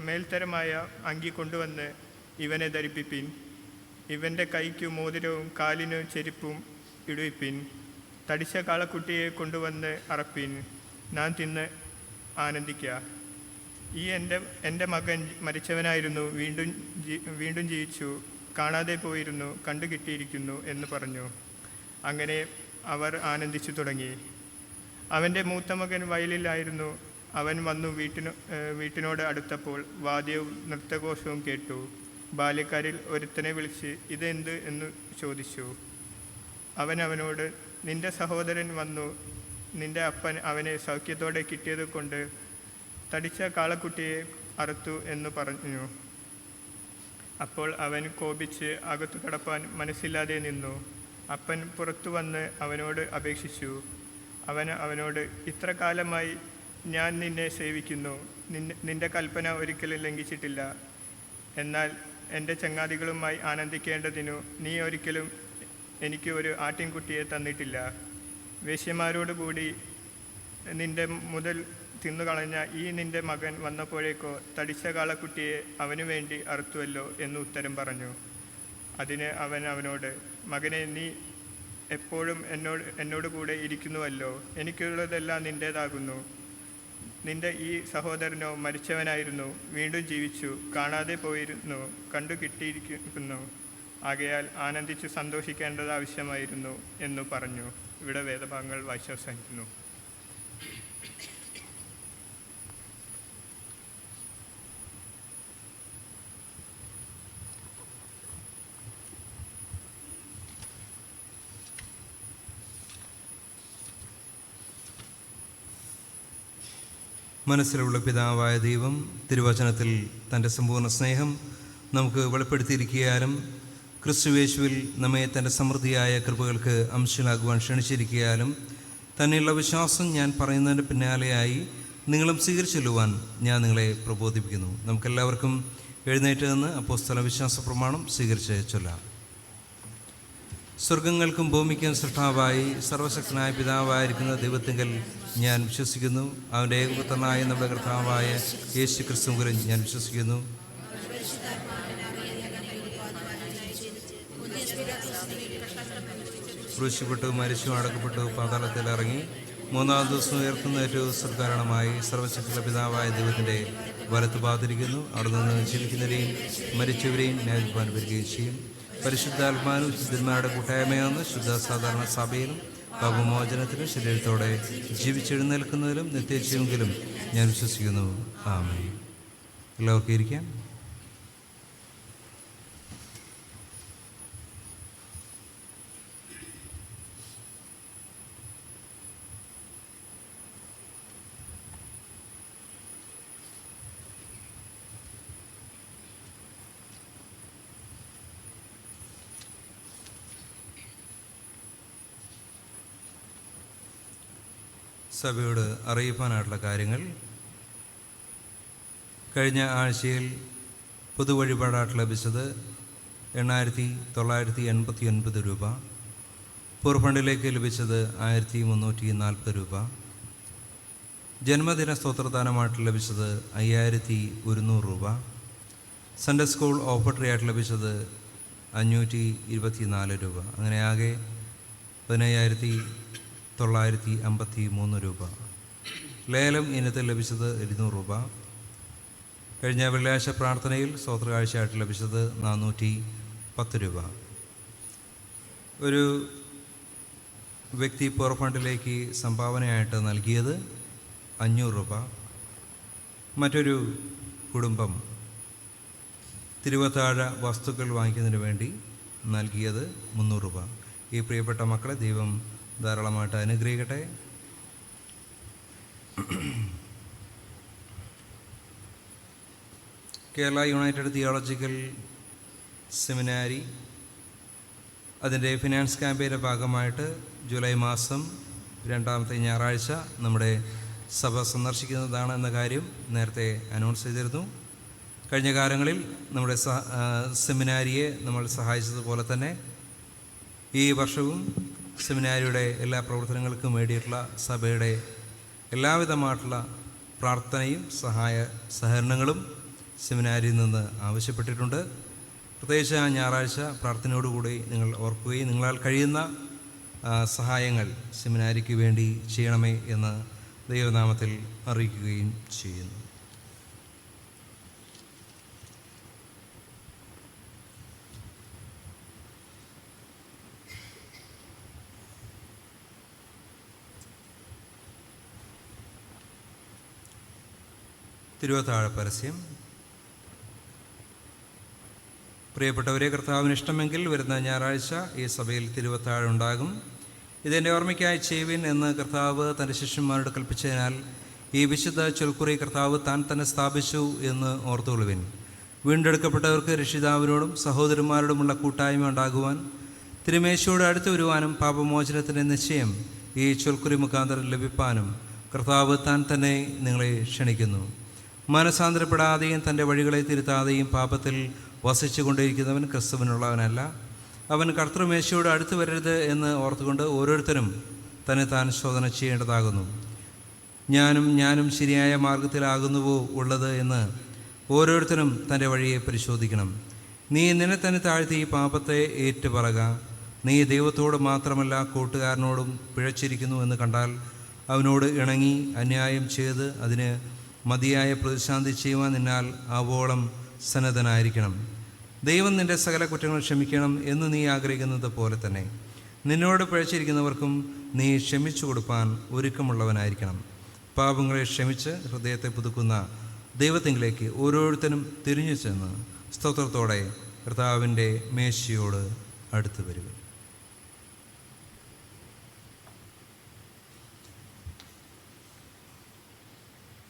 മേൽത്തരമായ അങ്കി കൊണ്ടുവന്ന് ഇവനെ ധരിപ്പിപ്പിൻ. ഇവൻ്റെ കൈക്കു മോതിരവും കാലിനു ചെരുപ്പും ഇടുവിപ്പിൻ. തടിച്ച കാളക്കുട്ടിയെ കൊണ്ടുവന്ന് അറപ്പിൻ. ഞാൻ തിന്ന് ആനന്ദിക്കുക. ഈ എൻ്റെ മകൻ മരിച്ചവനായിരുന്നു, വീണ്ടും ജീവിച്ചു. കാണാതെ പോയിരുന്നു, കണ്ടു കിട്ടിയിരിക്കുന്നു എന്ന് പറഞ്ഞു. അങ്ങനെ അവർ ആനന്ദിച്ചു തുടങ്ങി. അവൻ്റെ മൂത്ത മകൻ വയലിലായിരുന്നു. അവൻ വന്നു വീട്ടിനോട് അടുത്തപ്പോൾ വാദ്യവും നൃത്തഘോഷവും കേട്ടു. ബാല്യക്കാരിൽ ഒരുത്തനെ വിളിച്ച് ഇതെന്ത് എന്ന് ചോദിച്ചു. അവനോട്, നിന്റെ സഹോദരൻ വന്നു, നിന്റെ അപ്പൻ അവനെ സൗഖ്യത്തോടെ കിട്ടിയത് കൊണ്ട് തടിച്ച കാളക്കുട്ടിയെ അറുത്തു എന്ന് പറഞ്ഞു. അപ്പോൾ അവൻ കോപിച്ച് അകത്തു കടപ്പാൻ മനസ്സില്ലാതെ നിന്നു. അപ്പൻ പുറത്തു വന്ന് അവനോട് അപേക്ഷിച്ചു. അവനോട്, ഇത്ര കാലമായി ഞാൻ നിന്നെ സേവിക്കുന്നു. നിന്റെ കൽപ്പന ഒരിക്കലും ലംഘിച്ചിട്ടില്ല. എന്നാൽ എൻ്റെ ചങ്ങാതികളുമായി ആനന്ദിക്കേണ്ടതിനു നീ ഒരിക്കലും എനിക്ക് ഒരു ആട്ടിൻകുട്ടിയെ തന്നിട്ടില്ല. വേശ്യമാരോടുകൂടി നിന്റെ മുതൽ തിന്നുകളഞ്ഞ ഈ നിന്റെ മകൻ വന്നപ്പോഴേക്കോ തടിച്ച കാളക്കുട്ടിയെ അവനു വേണ്ടി അറുത്തുവല്ലോ എന്ന് ഉത്തരം പറഞ്ഞു. അതിന് അവനോട്, മകനെ, നീ എപ്പോഴും എന്നോട് കൂടെ ഇരിക്കുന്നുവല്ലോ. എനിക്കുള്ളതെല്ലാം നിൻ്റേതാകുന്നു. നിന്റെ ഈ സഹോദരനോ മരിച്ചവനായിരുന്നു, വീണ്ടും ജീവിച്ചു. കാണാതെ പോയിരുന്നു, കണ്ടു കിട്ടിയിരിക്കുന്നു. ആകയാൽ ആനന്ദിച്ചു സന്തോഷിക്കേണ്ടത് ആവശ്യമായിരുന്നു എന്ന് പറഞ്ഞു. ഇവിടെ വേദഭാഗങ്ങൾ വായിച്ചവസാനിക്കുന്നു. മനസ്സിലുള്ള പിതാവായ ദൈവം തിരുവചനത്തിൽ തൻ്റെ സമ്പൂർണ്ണ സ്നേഹം നമുക്ക് വെളിപ്പെടുത്തിയിരിക്കാനും ക്രിസ്തുയേശുവിൽ നമ്മെ തൻ്റെ സമൃദ്ധിയായ കൃപകൾക്ക് അംശങ്ങളാകുവാൻ ക്ഷണിച്ചിരിക്കാനും തന്നെയുള്ള വിശ്വാസം ഞാൻ പറയുന്നതിൻ്റെ പിന്നാലെയായി നിങ്ങളും സ്വീകരിച്ചെല്ലുവാൻ ഞാൻ നിങ്ങളെ പ്രബോധിപ്പിക്കുന്നു. നമുക്കെല്ലാവർക്കും എഴുന്നേറ്റ് നിന്ന് അപ്പോസ്തല വിശ്വാസ പ്രമാണം സ്വീകരിച്ച് ചൊല്ലാം. സ്വർഗങ്ങൾക്കും ഭൂമിക്കും സൃഷ്ടാവായി സർവശക്തനായ പിതാവായിരിക്കുന്ന ദൈവത്തിങ്കൽ ഞാൻ വിശ്വസിക്കുന്നു. അവൻ്റെ ഏകപുത്രനായ നമ്മുടെ കർത്താവായ യേശു ക്രിസ്തുവിൽ ഞാൻ വിശ്വസിക്കുന്നു. ക്രൂശിക്കപ്പെട്ടു, മരിച്ചു, അടക്കപ്പെട്ടു, പാതാളത്തിൽ ഇറങ്ങി, 3-ാം ദിവസം ഉയർത്തുന്നേറ്റു സർക്കാരണമായി സർവശക്തിയുള്ള പിതാവായ ദൈവത്തിൻ്റെ വലത്ത് പാതിരിക്കുന്നു. അവിടെ നിന്ന് ജീവിക്കുന്നവരെയും മരിച്ചവരെയും ന്യായവിധിപ്പാൻ വരികയും ചെയ്യും. പരിശുദ്ധാത്മാനും ശുദ്ധന്മാരുടെ കൂട്ടായ്മയെന്ന് ശുദ്ധ സാധാരണ സഭയിലും പാപമോചനത്തിലും ശരീരത്തോടെ ജീവിച്ചെഴുന്നേൽക്കുന്നതിലും നിത്യജീവങ്കിലും ഞാൻ വിശ്വസിക്കുന്നു. ആമേൻ. എല്ലാവർക്കും ഇരിക്കാം. സഭയോട് അറിയിപ്പാനായിട്ടുള്ള കാര്യങ്ങൾ. കഴിഞ്ഞ ആഴ്ചയിൽ പൊതുവഴിപാടായിട്ട് ലഭിച്ചത് 8,989 രൂപ. പൂർഫണ്ടിലേക്ക് ലഭിച്ചത് 1,340 രൂപ. ജന്മദിന സ്തോത്രദാനമായിട്ട് ലഭിച്ചത് 5,100 രൂപ. സൺഡേ സ്കൂൾ ഓഫർട്ടറി ആയിട്ട് ലഭിച്ചത് 524 രൂപ. അങ്ങനെ ആകെ 15,953 രൂപ. ലേലം ഇനത്തിൽ ലഭിച്ചത് 200 രൂപ. കഴിഞ്ഞ വെള്ളിയാഴ്ച പ്രാർത്ഥനയിൽ സ്തോത്രകാഴ്ചയായിട്ട് ലഭിച്ചത് 410 രൂപ. ഒരു വ്യക്തി പവർ ഫണ്ടിലേക്ക് സംഭാവനയായിട്ട് നൽകിയത് 500 രൂപ. മറ്റൊരു കുടുംബം തിരുവത്താഴ വസ്തുക്കൾ വാങ്ങിക്കുന്നതിന് വേണ്ടി നൽകിയത് 300 രൂപ. ഈ പ്രിയപ്പെട്ട മക്കളെ ദൈവം ധാരാളമായിട്ട് അനുഗ്രഹിക്കട്ടെ. കേരള യുണൈറ്റഡ് തിയോളജിക്കൽ സെമിനാരി അതിൻ്റെ ഫിനാൻസ് ക്യാമ്പയിൻ്റെ ഭാഗമായിട്ട് ജൂലൈ മാസം 2ാമത്തെ ഞായറാഴ്ച നമ്മുടെ സഭ സന്ദർശിക്കുന്നതാണ് എന്ന കാര്യം നേരത്തെ അനൗൺസ് ചെയ്തിരുന്നു. കഴിഞ്ഞ കാലങ്ങളിൽ നമ്മുടെ സെമിനാരിയെ നമ്മൾ സഹായിച്ചതുപോലെ തന്നെ ഈ വർഷവും സെമിനാരിയുടെ എല്ലാ പ്രവർത്തനങ്ങൾക്കും വേണ്ടിയിട്ടുള്ള സഭയുടെ എല്ലാവിധമായിട്ടുള്ള പ്രാർത്ഥനയും സഹകരണങ്ങളും സെമിനാരിയിൽ നിന്ന് ആവശ്യപ്പെട്ടിട്ടുണ്ട്. പ്രത്യേകിച്ച് ആ ഞായറാഴ്ച പ്രാർത്ഥനയോടുകൂടി നിങ്ങൾ ഓർക്കുകയും നിങ്ങളാൽ കഴിയുന്ന സഹായങ്ങൾ സെമിനാരിക്ക് വേണ്ടി ചെയ്യണമേ എന്ന് ദൈവനാമത്തിൽ അറിയിക്കുകയും ചെയ്യുന്നു. തിരുവത്താഴ പരസ്യം. പ്രിയപ്പെട്ടവരെ, കർത്താവിന് ഇഷ്ടമെങ്കിൽ വരുന്ന ഞായറാഴ്ച ഈ സഭയിൽ തിരുവത്താഴ ഉണ്ടാകും. ഇതെൻ്റെ ഓർമ്മയ്ക്കായി ചെയ്യുവിൻ എന്ന് കർത്താവ് തൻ്റെ ശിഷ്യന്മാരോട് കൽപ്പിച്ചതിനാൽ ഈ വിശുദ്ധ ചൊൽക്കുറി കർത്താവ് താൻ തന്നെ സ്ഥാപിച്ചു എന്ന് ഓർത്തുകൊള്ളുവിൻ. വീണ്ടെടുക്കപ്പെട്ടവർക്ക് രക്ഷിതാവിനോടും സഹോദരന്മാരോടുമുള്ള കൂട്ടായ്മ ഉണ്ടാകുവാൻ, തിരുമേശയോട് അടുത്ത് വരുവാനും പാപമോചനത്തിൻ്റെ നിശ്ചയം ഈ ചൊൽക്കുറി മുഖാന്തരം ലഭിപ്പാനും കർത്താവ് താൻ തന്നെ നിങ്ങളെ ക്ഷണിക്കുന്നു. മനസാന്തരപ്പെടാതെയും തൻ്റെ വഴികളെ തിരുത്താതെയും പാപത്തിൽ വസിച്ചു കൊണ്ടിരിക്കുന്നവൻ ക്രിസ്തുവിനുള്ളവനല്ല. അവൻ കർത്തൃമേശയോട് അടുത്ത് വരരുത് എന്ന് ഓർത്തുകൊണ്ട് ഓരോരുത്തരും തന്നെ താൻ ശോധന ചെയ്യേണ്ടതാകുന്നു. ഞാനും ശരിയായ മാർഗത്തിലാകുന്നുവോ ഉള്ളത് എന്ന് ഓരോരുത്തരും തൻ്റെ വഴിയെ പരിശോധിക്കണം. നീ നിന്നെ തന്നെ താഴ്ത്തി ഈ പാപത്തെ ഏറ്റുപറക. നീ ദൈവത്തോട് മാത്രമല്ല കൂട്ടുകാരനോടും പിഴച്ചിരിക്കുന്നു എന്ന് കണ്ടാൽ അവനോട് ഇണങ്ങി അന്യായം ചെയ്ത് അതിന് മതിയായ പ്രതിശാന്തി ചെയ്യുവാൻ നിന്നാൽ ആവോളം സന്നദ്ധനായിരിക്കണം. ദൈവം നിൻ്റെ സകല കുറ്റങ്ങൾ ക്ഷമിക്കണം എന്ന് നീ ആഗ്രഹിക്കുന്നത് പോലെ തന്നെ നിന്നോട് പിഴച്ചിരിക്കുന്നവർക്കും നീ ക്ഷമിച്ചു കൊടുപ്പാൻ ഒരുക്കമുള്ളവനായിരിക്കണം. പാപങ്ങളെ ക്ഷമിച്ച് ഹൃദയത്തെ പുതുക്കുന്ന ദൈവത്തിങ്കിലേക്ക് ഓരോരുത്തരും തിരിഞ്ഞു ചെന്ന് സ്തോത്രത്തോടെ കർത്താവിൻ്റെ മേശയോട് അടുത്ത് വരിക.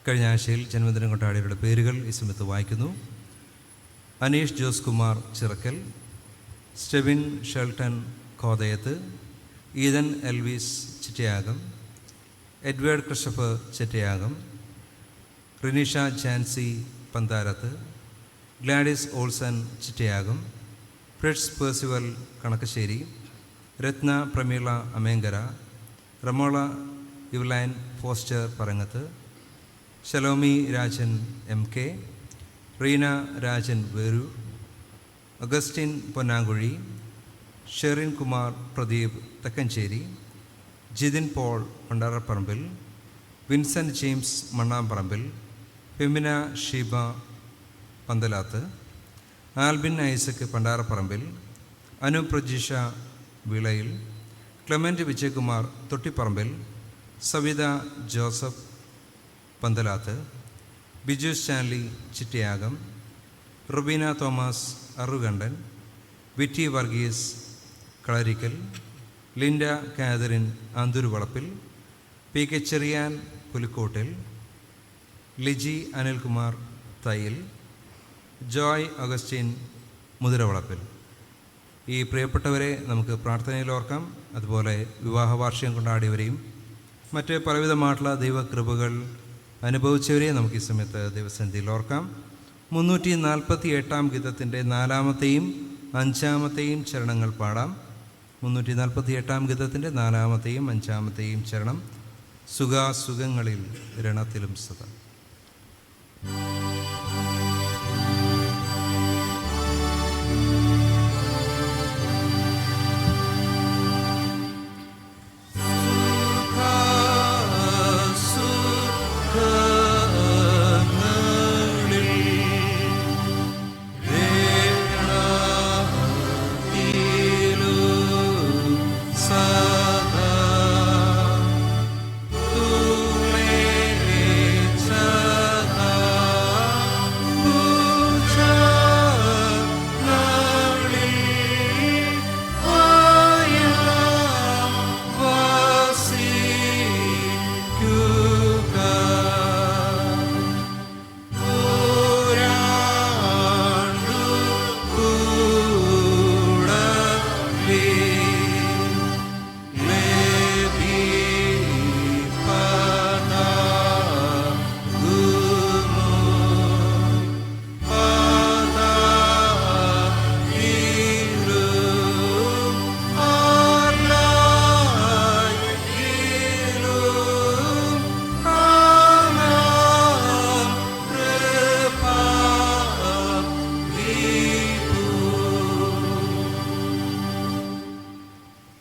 കഴിഞ്ഞ ആഴ്ചയിൽ ജന്മദിനം കൊണ്ടാടിയവരുടെ പേരുകൾ ഈ സമയത്ത് വായിക്കുന്നു. Aneesh Jose Kumar Chirakkal, Stevin Shelton Kothayath, Ethan Elvis Chittayakam, Edward Christopher Chittayakam, Rinisha Jancy Pantharath, Gladys Olson Chittayakam, Fritz Percival Kanakkassery, Ratna Prameela Amenkara, Ramola Evelyn Foster Parangath, Shalomi Rajan MK, Reena Rajan Veroor, Augustine Ponnankuzhi, Sherin Kumar Pradeep Thekkancherry, Jithin Paul Pandaraparambil, Vincent James Mannamparambil, Femina Sheeba Panthalath, Albin Isaac Pandaraparambil, Anu Prajeesha Vilayil, Clement Vijayakumar Thottiparambil, Savitha Joseph Panthalath, Biju Stanley Chittayakam, Rubina Thomas Arukandan, Vitty Varghese Kalarikkal, Linda Catherine Anthooruvalappil, PK Cheriyan Pulikkottil, Liji Anilkumar Thayyil, Joy Augustine Muthiravalappil. ഈ പ്രിയപ്പെട്ടവരെ നമുക്ക് പ്രാർത്ഥനയിൽ ഓർക്കാം. അതുപോലെ വിവാഹ വാർഷികം കൊണ്ടാടിയവരെയും മറ്റ് പലവിധമായിട്ടുള്ള ദൈവകൃപകൾ അനുഭവിച്ചവരെ നമുക്ക് ഈ സമയത്ത് ദൈവസന്നിധിയിൽ ഓർക്കാം. 348 ഗീതത്തിൻ്റെ 4-ാമത്തെയും 5-ാമത്തെയും ചരണങ്ങൾ പാടാം. 348 ഗീതത്തിൻ്റെ 4-ാമത്തെയും 5-ാമത്തെയും ചരണം. സുഖാസുഖങ്ങളിൽ രണത്തിലും സദാ.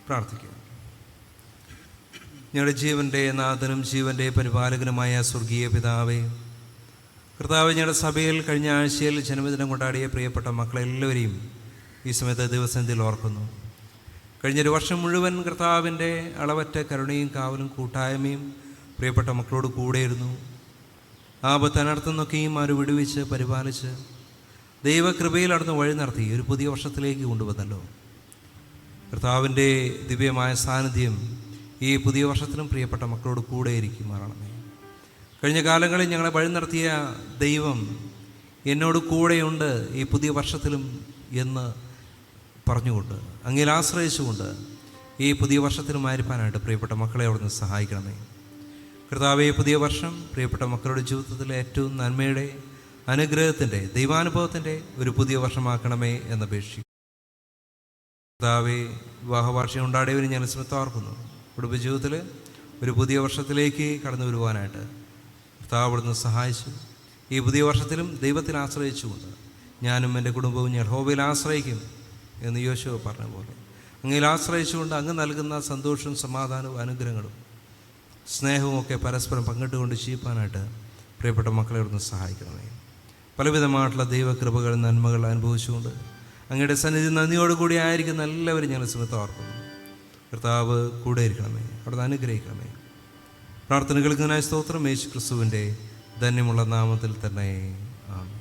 പ്രാർത്ഥിക്കുക. ഞങ്ങളുടെ ജീവൻ്റെ നാഥനും ജീവൻ്റെ പരിപാലകനുമായ സ്വർഗീയ പിതാവേ, കർത്താവ്, ഞങ്ങളുടെ സഭയിൽ കഴിഞ്ഞ ആഴ്ചയിൽ ജന്മദിനം കൊണ്ടാടിയ പ്രിയപ്പെട്ട മക്കളെല്ലാവരെയും ഈ സമയത്ത് ദിവസത്തിൽ ഓർക്കുന്നു. കഴിഞ്ഞൊരു വർഷം മുഴുവൻ കർത്താവിൻ്റെ അളവറ്റ കരുണയും കാവലും കൂട്ടായ്മയും പ്രിയപ്പെട്ട മക്കളോട് കൂടെയിരുന്നു. ആപത്ത് അനർത്ഥം അവർ വിടുവിച്ച് പരിപാലിച്ച് ദൈവകൃപയിൽ അടന്ന് വഴി നടത്തി ഒരു പുതിയ വർഷത്തിലേക്ക് കൊണ്ടുവന്നല്ലോ. കർത്താവിൻ്റെ ദിവ്യമായ സാന്നിധ്യം ഈ പുതിയ വർഷത്തിലും പ്രിയപ്പെട്ട മക്കളോട് കൂടെ ഇരിക്കുമാറാണമേ. കഴിഞ്ഞ കാലങ്ങളിൽ ഞങ്ങളെ വഴി നടത്തിയ ദൈവം എന്നോട് കൂടെയുണ്ട് ഈ പുതിയ വർഷത്തിലും എന്ന് പറഞ്ഞുകൊണ്ട്, അങ്ങയിൽ ആശ്രയിച്ചുകൊണ്ട് ഈ പുതിയ വർഷത്തിലും ആയിരിക്കാനായിട്ട് പ്രിയപ്പെട്ട മക്കളെ അവിടുന്ന് സഹായിക്കണമേ. കർത്താവേ, പുതിയ വർഷം പ്രിയപ്പെട്ട മക്കളുടെ ജീവിതത്തിലെ ഏറ്റവും നന്മയുടെ, അനുഗ്രഹത്തിൻ്റെ, ദൈവാനുഭവത്തിൻ്റെ ഒരു പുതിയ വർഷമാക്കണമേ എന്നപേക്ഷിക്കും. കർത്താവേ, വിവാഹവാർഷികം ഉണ്ടാടിയവരെ ഞാൻ ശ്രദ്ധ ഓർക്കുന്നു. കുടുംബജീവിതത്തിൽ ഒരു പുതിയ വർഷത്തിലേക്ക് കടന്നു വരുവാനായിട്ട് കർത്താവ് അവിടുന്ന് സഹായിച്ചു. ഈ പുതിയ വർഷത്തിലും ദൈവത്തിൽ ആശ്രയിച്ചുകൊണ്ട് ഞാനും എൻ്റെ കുടുംബവും യഹോവയിൽ ആശ്രയിക്കും എന്ന് യോശുവ പറഞ്ഞ പോലെ അങ്ങയിൽ ആശ്രയിച്ചുകൊണ്ട് അങ്ങ് നൽകുന്ന സന്തോഷവും സമാധാനവും അനുഗ്രഹങ്ങളും സ്നേഹവും ഒക്കെ പരസ്പരം പങ്കിട്ടുകൊണ്ട് ജീവിക്കാനായിട്ട് പ്രിയപ്പെട്ട മക്കളെ അവിടുന്ന് സഹായിക്കണമേ. പലവിധമായിട്ടുള്ള ദൈവകൃപകൾ, നന്മകൾ അനുഭവിച്ചുകൊണ്ട് അങ്ങയുടെ സന്നിധി നന്ദിയോടുകൂടി ആയിരിക്കുന്ന എല്ലാവരും ഞങ്ങൾ ശ്രദ്ധ ഓർക്കുന്നു. കർത്താവ് കൂടെ ഇരിക്കണമേ, അവിടുന്ന് അനുഗ്രഹിക്കണമേ. പ്രാർത്ഥന കേൾക്കുന്നതിനായി സ്തോത്രം. യേശു ക്രിസ്തുവിൻ്റെ ധന്യമുള്ള നാമത്തിൽ തന്നെ ആമേൻ.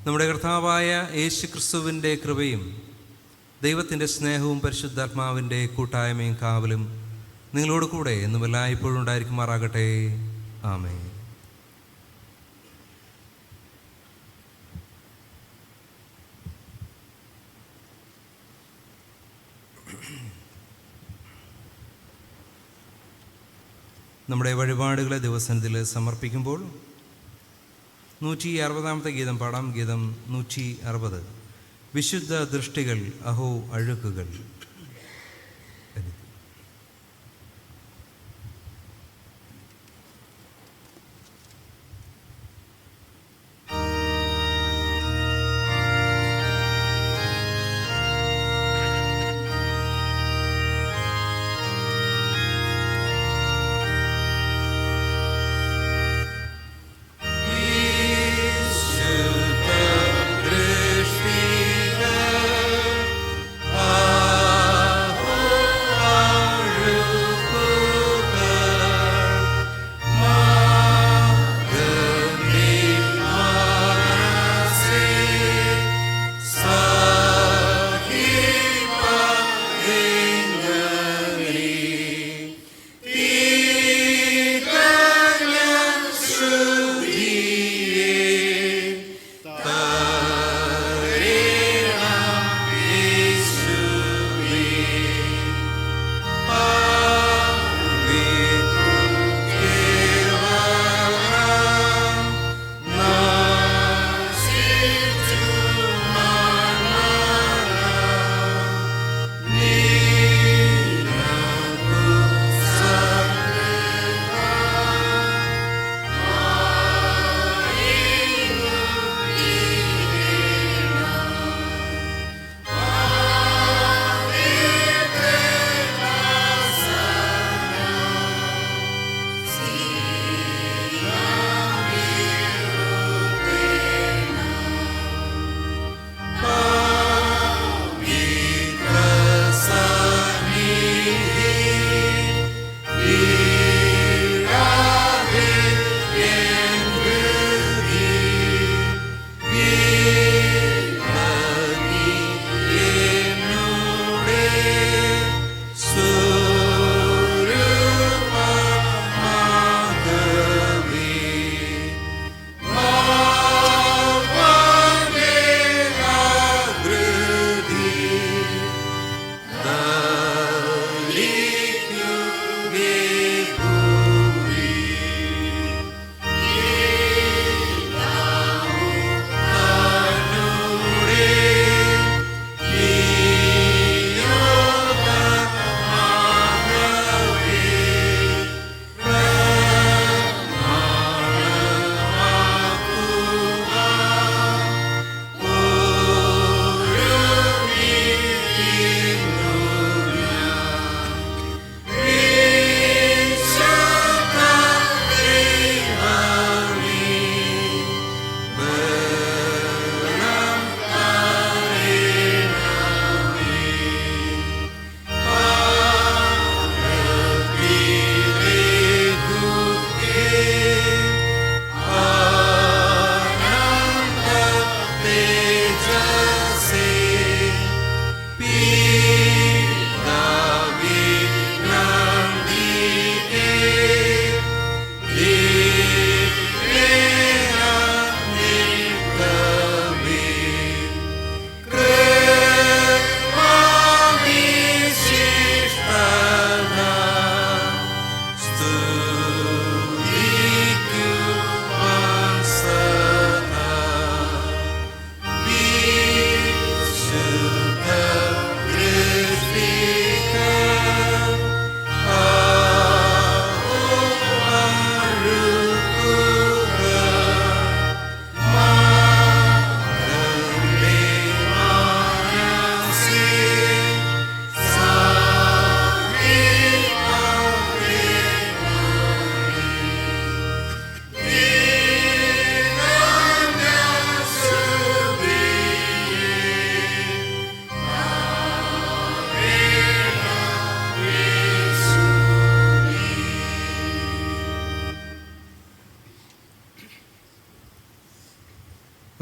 നമ്മുടെ കർത്താവായ യേശു ക്രിസ്തുവിൻ്റെ കൃപയും ദൈവത്തിൻ്റെ സ്നേഹവും പരിശുദ്ധാത്മാവിൻ്റെ കൂട്ടായ്മയും കാവലും നിങ്ങളോട് കൂടെ എന്നും എല്ലായ്പ്പോഴും ഉണ്ടായിരിക്കുമാറാകട്ടെ. ആമേൻ. നമ്മുടെ വഴിപാടുകളെ ദിവസത്തിൽ സമർപ്പിക്കുമ്പോൾ 160 ഗീതം പാടാം. ഗീതം 160. വിശുദ്ധ ദൃഷ്ടികൾ അഹോ അഴുക്കുകൾ.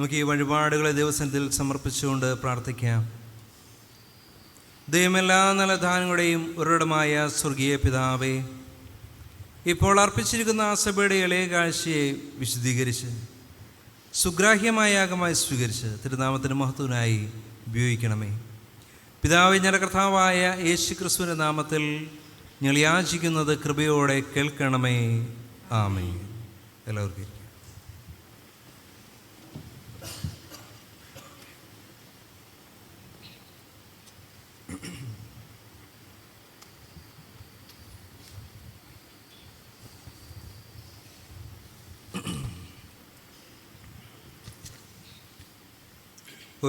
നമുക്ക് ഈ വഴിപാടുകളെ ദിവസത്തിൽ സമർപ്പിച്ചുകൊണ്ട് പ്രാർത്ഥിക്കാം. ദൈവമെല്ലാ നല്ല ദാനങ്ങളുടെയും ഉറവിടമായ സ്വർഗീയ പിതാവേ, ഇപ്പോൾ അർപ്പിച്ചിരിക്കുന്ന ആ സഭയുടെ ഇളയ കാഴ്ചയെ വിശുദ്ധീകരിച്ച് സുഗ്രാഹ്യമായ യാഗമായി സ്വീകരിച്ച് തിരുനാമത്തിന് മഹത്വത്തിനായി ഉപയോഗിക്കണമേ. പിതാവേ, ഞങ്ങളുടെ കർത്താവായ യേശു ക്രിസ്തുവിൻ്റെ നാമത്തിൽ ഞങ്ങൾ യാചിക്കുന്നത് കൃപയോടെ കേൾക്കണമേ. ആമേൻ. എല്ലാവർക്കും ഇരിക്കാം.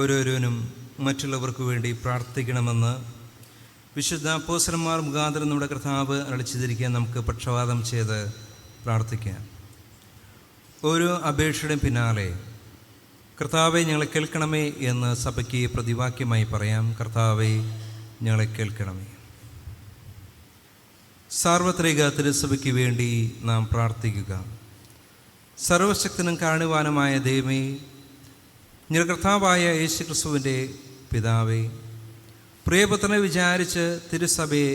ഓരോരുവനും മറ്റുള്ളവർക്ക് വേണ്ടി പ്രാർത്ഥിക്കണമെന്ന് വിശുദ്ധ അപ്പോസ്തലന്മാർ മുഖാന്തരം നമ്മുടെ കർത്താവ് അരുളിച്ചെയ്തിരിക്കാൻ നമുക്ക് പക്ഷപാതം ചെയ്ത് പ്രാർത്ഥിക്കാം. ഓരോ അപേക്ഷയുടെയും പിന്നാലെ കർത്താവെ ഞങ്ങളെ കേൾക്കണമേ എന്ന് സഭയ്ക്ക് പ്രതിവാക്യമായി പറയാം. കർത്താവെ ഞങ്ങളെ കേൾക്കണമേ. സാർവത്രിക തിരുസഭയ്ക്ക് വേണ്ടി നാം പ്രാർത്ഥിക്കുക. സർവശക്തനും കാരണവാനുമായ ദൈവമേ, ഞങ്ങളുടെ കർത്താവായ യേശുക്രിസ്തുവിൻ്റെ പിതാവേ, പ്രിയപുത്രനെ വിചാരിച്ച് തിരുസഭയെ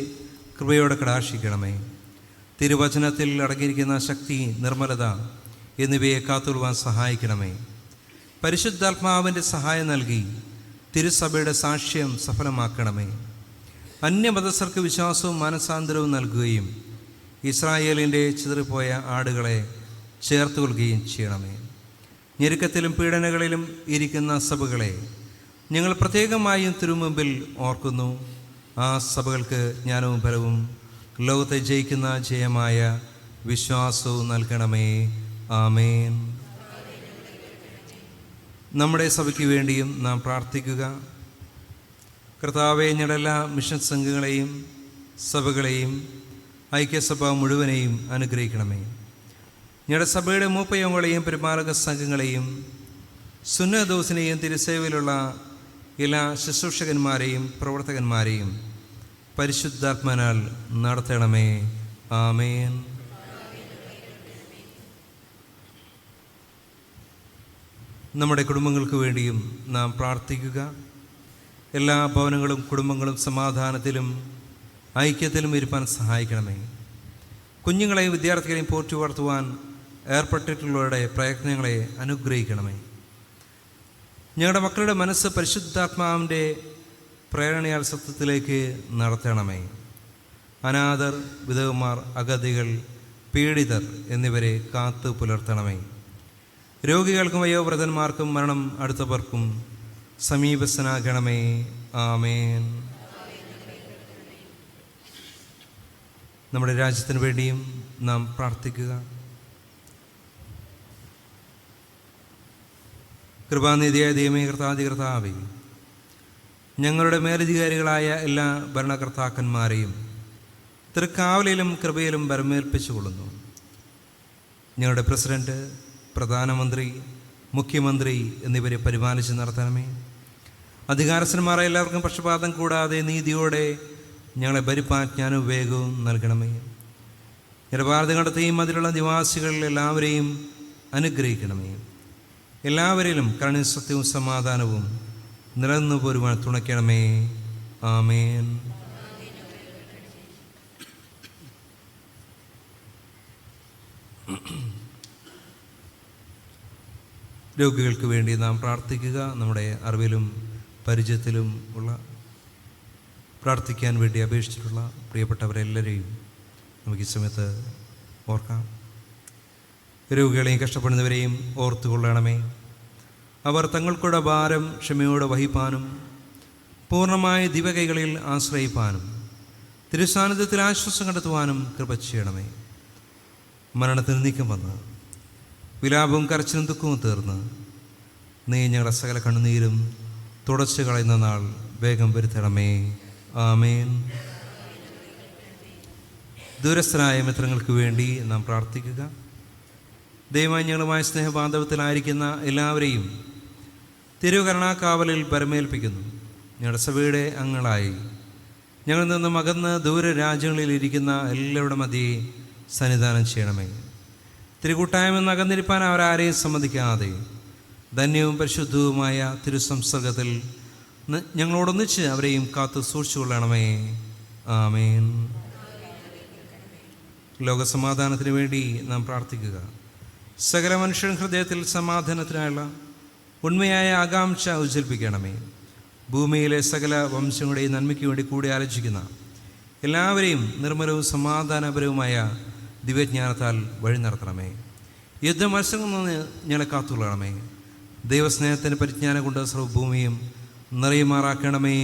കൃപയോടെ കടാക്ഷിക്കണമേ. തിരുവചനത്തിൽ അടങ്ങിയിരിക്കുന്ന ശക്തി, നിർമ്മലത എന്നിവയെ കാത്തുകൊള്ളുവാൻ സഹായിക്കണമേ. പരിശുദ്ധാത്മാവിൻ്റെ സഹായം നൽകി തിരുസഭയുടെ സാക്ഷ്യം സഫലമാക്കണമേ. അന്യമതസ്ഥർക്ക് വിശ്വാസവും മാനസാന്തരവും നൽകുകയും ഇസ്രായേലിൻ്റെ ചിതറിപ്പോയ ആടുകളെ ചേർത്ത് കൊള്ളുകയും ചെയ്യണമേ. ഞെരുക്കത്തിലും പീഡനകളിലും ഇരിക്കുന്ന സഭകളെ ഞങ്ങൾ പ്രത്യേകമായും തിരുമുമ്പിൽ ഓർക്കുന്നു. ആ സഭകൾക്ക് ജ്ഞാനവും ബലവും ലോകത്തെ ജയിക്കുന്ന ജയമായ വിശ്വാസവും നൽകണമേ. ആമേൻ. നമ്മുടെ സഭയ്ക്ക് വേണ്ടിയും നാം പ്രാർത്ഥിക്കുക. കർത്താവെ, ഞങ്ങളുടെ എല്ലാ മിഷൻ സംഘങ്ങളെയും സഭകളെയും ഐക്യസഭ മുഴുവനെയും അനുഗ്രഹിക്കണമേ. ഞങ്ങളുടെ സഭയുടെ മൂപ്പയോഗങ്ങളെയും പരിപാലക സംഘങ്ങളെയും സുന്നതദോസിനെയും തിരുസേവയിലുള്ള എല്ലാ ശുശ്രൂഷകന്മാരെയും പ്രവർത്തകന്മാരെയും പരിശുദ്ധാത്മാനാൽ നടത്തണമേ. ആമേൻ. നമ്മുടെ കുടുംബങ്ങൾക്ക് വേണ്ടിയും നാം പ്രാർത്ഥിക്കുക. എല്ലാ ഭവനങ്ങളും കുടുംബങ്ങളും സമാധാനത്തിലും ഐക്യത്തിലും ഇരുപ്പാൻ സഹായിക്കണമേ. കുഞ്ഞുങ്ങളെയും വിദ്യാർത്ഥികളെയും പോറ്റി വളർത്തുവാൻ ഏർപ്പെട്ടിട്ടുള്ളവരുടെ പ്രയത്നങ്ങളെ അനുഗ്രഹിക്കണമേ. ഞങ്ങളുടെ മക്കളുടെ മനസ്സ് പരിശുദ്ധാത്മാവിൻ്റെ പ്രേരണയാൽ സത്യത്തിലേക്ക് നടത്തണമേ. അനാഥർ, വിധവമാർ, അഗതികൾ, പീഡിതർ എന്നിവരെ കാത്തു പുലർത്തണമേ. രോഗികൾക്കും വയോവൃദ്ധന്മാർക്കും മരണം അടുത്തവർക്കും സമീപസ്ഥനാകണമേ. ആമേൻ. നമ്മുടെ രാജ്യത്തിന് വേണ്ടിയും നാം പ്രാർത്ഥിക്കുക. കൃപാനിധിയായ ദൈവമേ, കർത്താവേ, ഞങ്ങളുടെ മേലധികാരികളായ എല്ലാ ഭരണകർത്താക്കന്മാരെയും തൃക്കാവലിലും കൃപയിലും ബലമേൽപ്പിച്ചു കൊള്ളുന്നു. ഞങ്ങളുടെ പ്രസിഡന്റ്, പ്രധാനമന്ത്രി, മുഖ്യമന്ത്രി എന്നിവരെ പരിപാലിച്ച് നടത്തണമേ. അധികാരസ്ഥന്മാരായ എല്ലാവർക്കും പക്ഷപാതം കൂടാതെ നീതിയോടെ ഞങ്ങളെ ഭരിപ്പാൻ ജ്ഞാനവും വിവേകവും നൽകണമേ. ഞങ്ങളുടെ ഭാരതം കടത്തെയും അതിലുള്ള നിവാസികളിൽ എല്ലാവരെയും അനുഗ്രഹിക്കണമേ. എല്ലാവരിലും കരുണയും സത്യവും സമാധാനവും നിലനിന്നു പോരുവാൻ തുണയ്ക്കണമേ. ആമേൻ. രോഗികൾക്ക് വേണ്ടി നാം പ്രാർത്ഥിക്കുക. നമ്മുടെ അറിവിലും പരിചയത്തിലും ഉള്ള പ്രാർത്ഥിക്കാൻ വേണ്ടി അപേക്ഷിച്ചിട്ടുള്ള പ്രിയപ്പെട്ടവരെല്ലാവരെയും നമുക്ക് ഈ സമയത്ത് ഓർക്കാം. രോഗികളെയും കഷ്ടപ്പെടുന്നവരെയും ഓർത്തുകൊള്ളണമേ. അവർ തങ്ങൾക്കുള്ള ഭാരം ക്ഷമയോടെ വഹിപ്പാനും പൂർണ്ണമായ ദിവകൈകളിൽ ആശ്രയിപ്പാനും തിരുസാന്നിധ്യത്തിൽ ആശ്വാസം കണ്ടെത്തുവാനും കൃപ ചെയ്യണമേ. മരണത്തിന് നീക്കം വന്ന് വിലാപവും കരച്ചിലും ദുഃഖവും തീർന്ന് നീ ഞങ്ങളുടെ സകല കണ്ണുനീരും തുടച്ചു കളയുന്ന നാൾ വേഗം വരുത്തണമേ. ആമേൻ. ദൂരസ്ഥരായ മിത്രങ്ങൾക്ക് വേണ്ടി നാം പ്രാർത്ഥിക്കുക. ദൈവമായി ഞങ്ങളുമായി സ്നേഹബാന്ധവത്തിലായിരിക്കുന്ന എല്ലാവരെയും തിരുകരുണാകാവലിൽ പരമേൽപ്പിക്കുന്നു. ഞങ്ങളുടെ സഭയുടെ അംഗങ്ങളായി ഞങ്ങളിൽ നിന്നും അകന്ന് ദൂര രാജ്യങ്ങളിലിരിക്കുന്ന എല്ലാവരുടെ മധ്യേ സന്നിധാനം ചെയ്യണമേ. തിരുകൂട്ടായ്മെന്ന് അകന്നിരിപ്പാൻ അവരാരെയും സമ്മതിക്കാതെ ധന്യവും പരിശുദ്ധവുമായ തിരുസംസർഗത്തിൽ ഞങ്ങളോടൊന്നിച്ച് അവരെയും കാത്തു സൂക്ഷിച്ചുകൊള്ളണമേ. ആമേൻ. ലോകസമാധാനത്തിന് വേണ്ടി നാം പ്രാർത്ഥിക്കുക. സകല മനുഷ്യൻ ഹൃദയത്തിൽ സമാധാനത്തിനായുള്ള ഉണ്മയായ ആകാംക്ഷ ഉജ്ജ്വലിപ്പിക്കണമേ. ഭൂമിയിലെ സകല വംശങ്ങളുടെയും നന്മയ്ക്ക് വേണ്ടി കൂടി ആലോചിക്കുന്ന എല്ലാവരെയും നിർമ്മലവും സമാധാനപരവുമായ ദിവ്യജ്ഞാനത്താൽ വഴി നടത്തണമേ. യുദ്ധമത്സരങ്ങളിൽ നിന്ന് ഞങ്ങളെ കാത്തുകൊള്ളണമേ. ദൈവസ്നേഹത്തിന് പരിജ്ഞാനം കൊണ്ട് സർവ്വഭൂമിയും നിറയുമാറാക്കണമേ.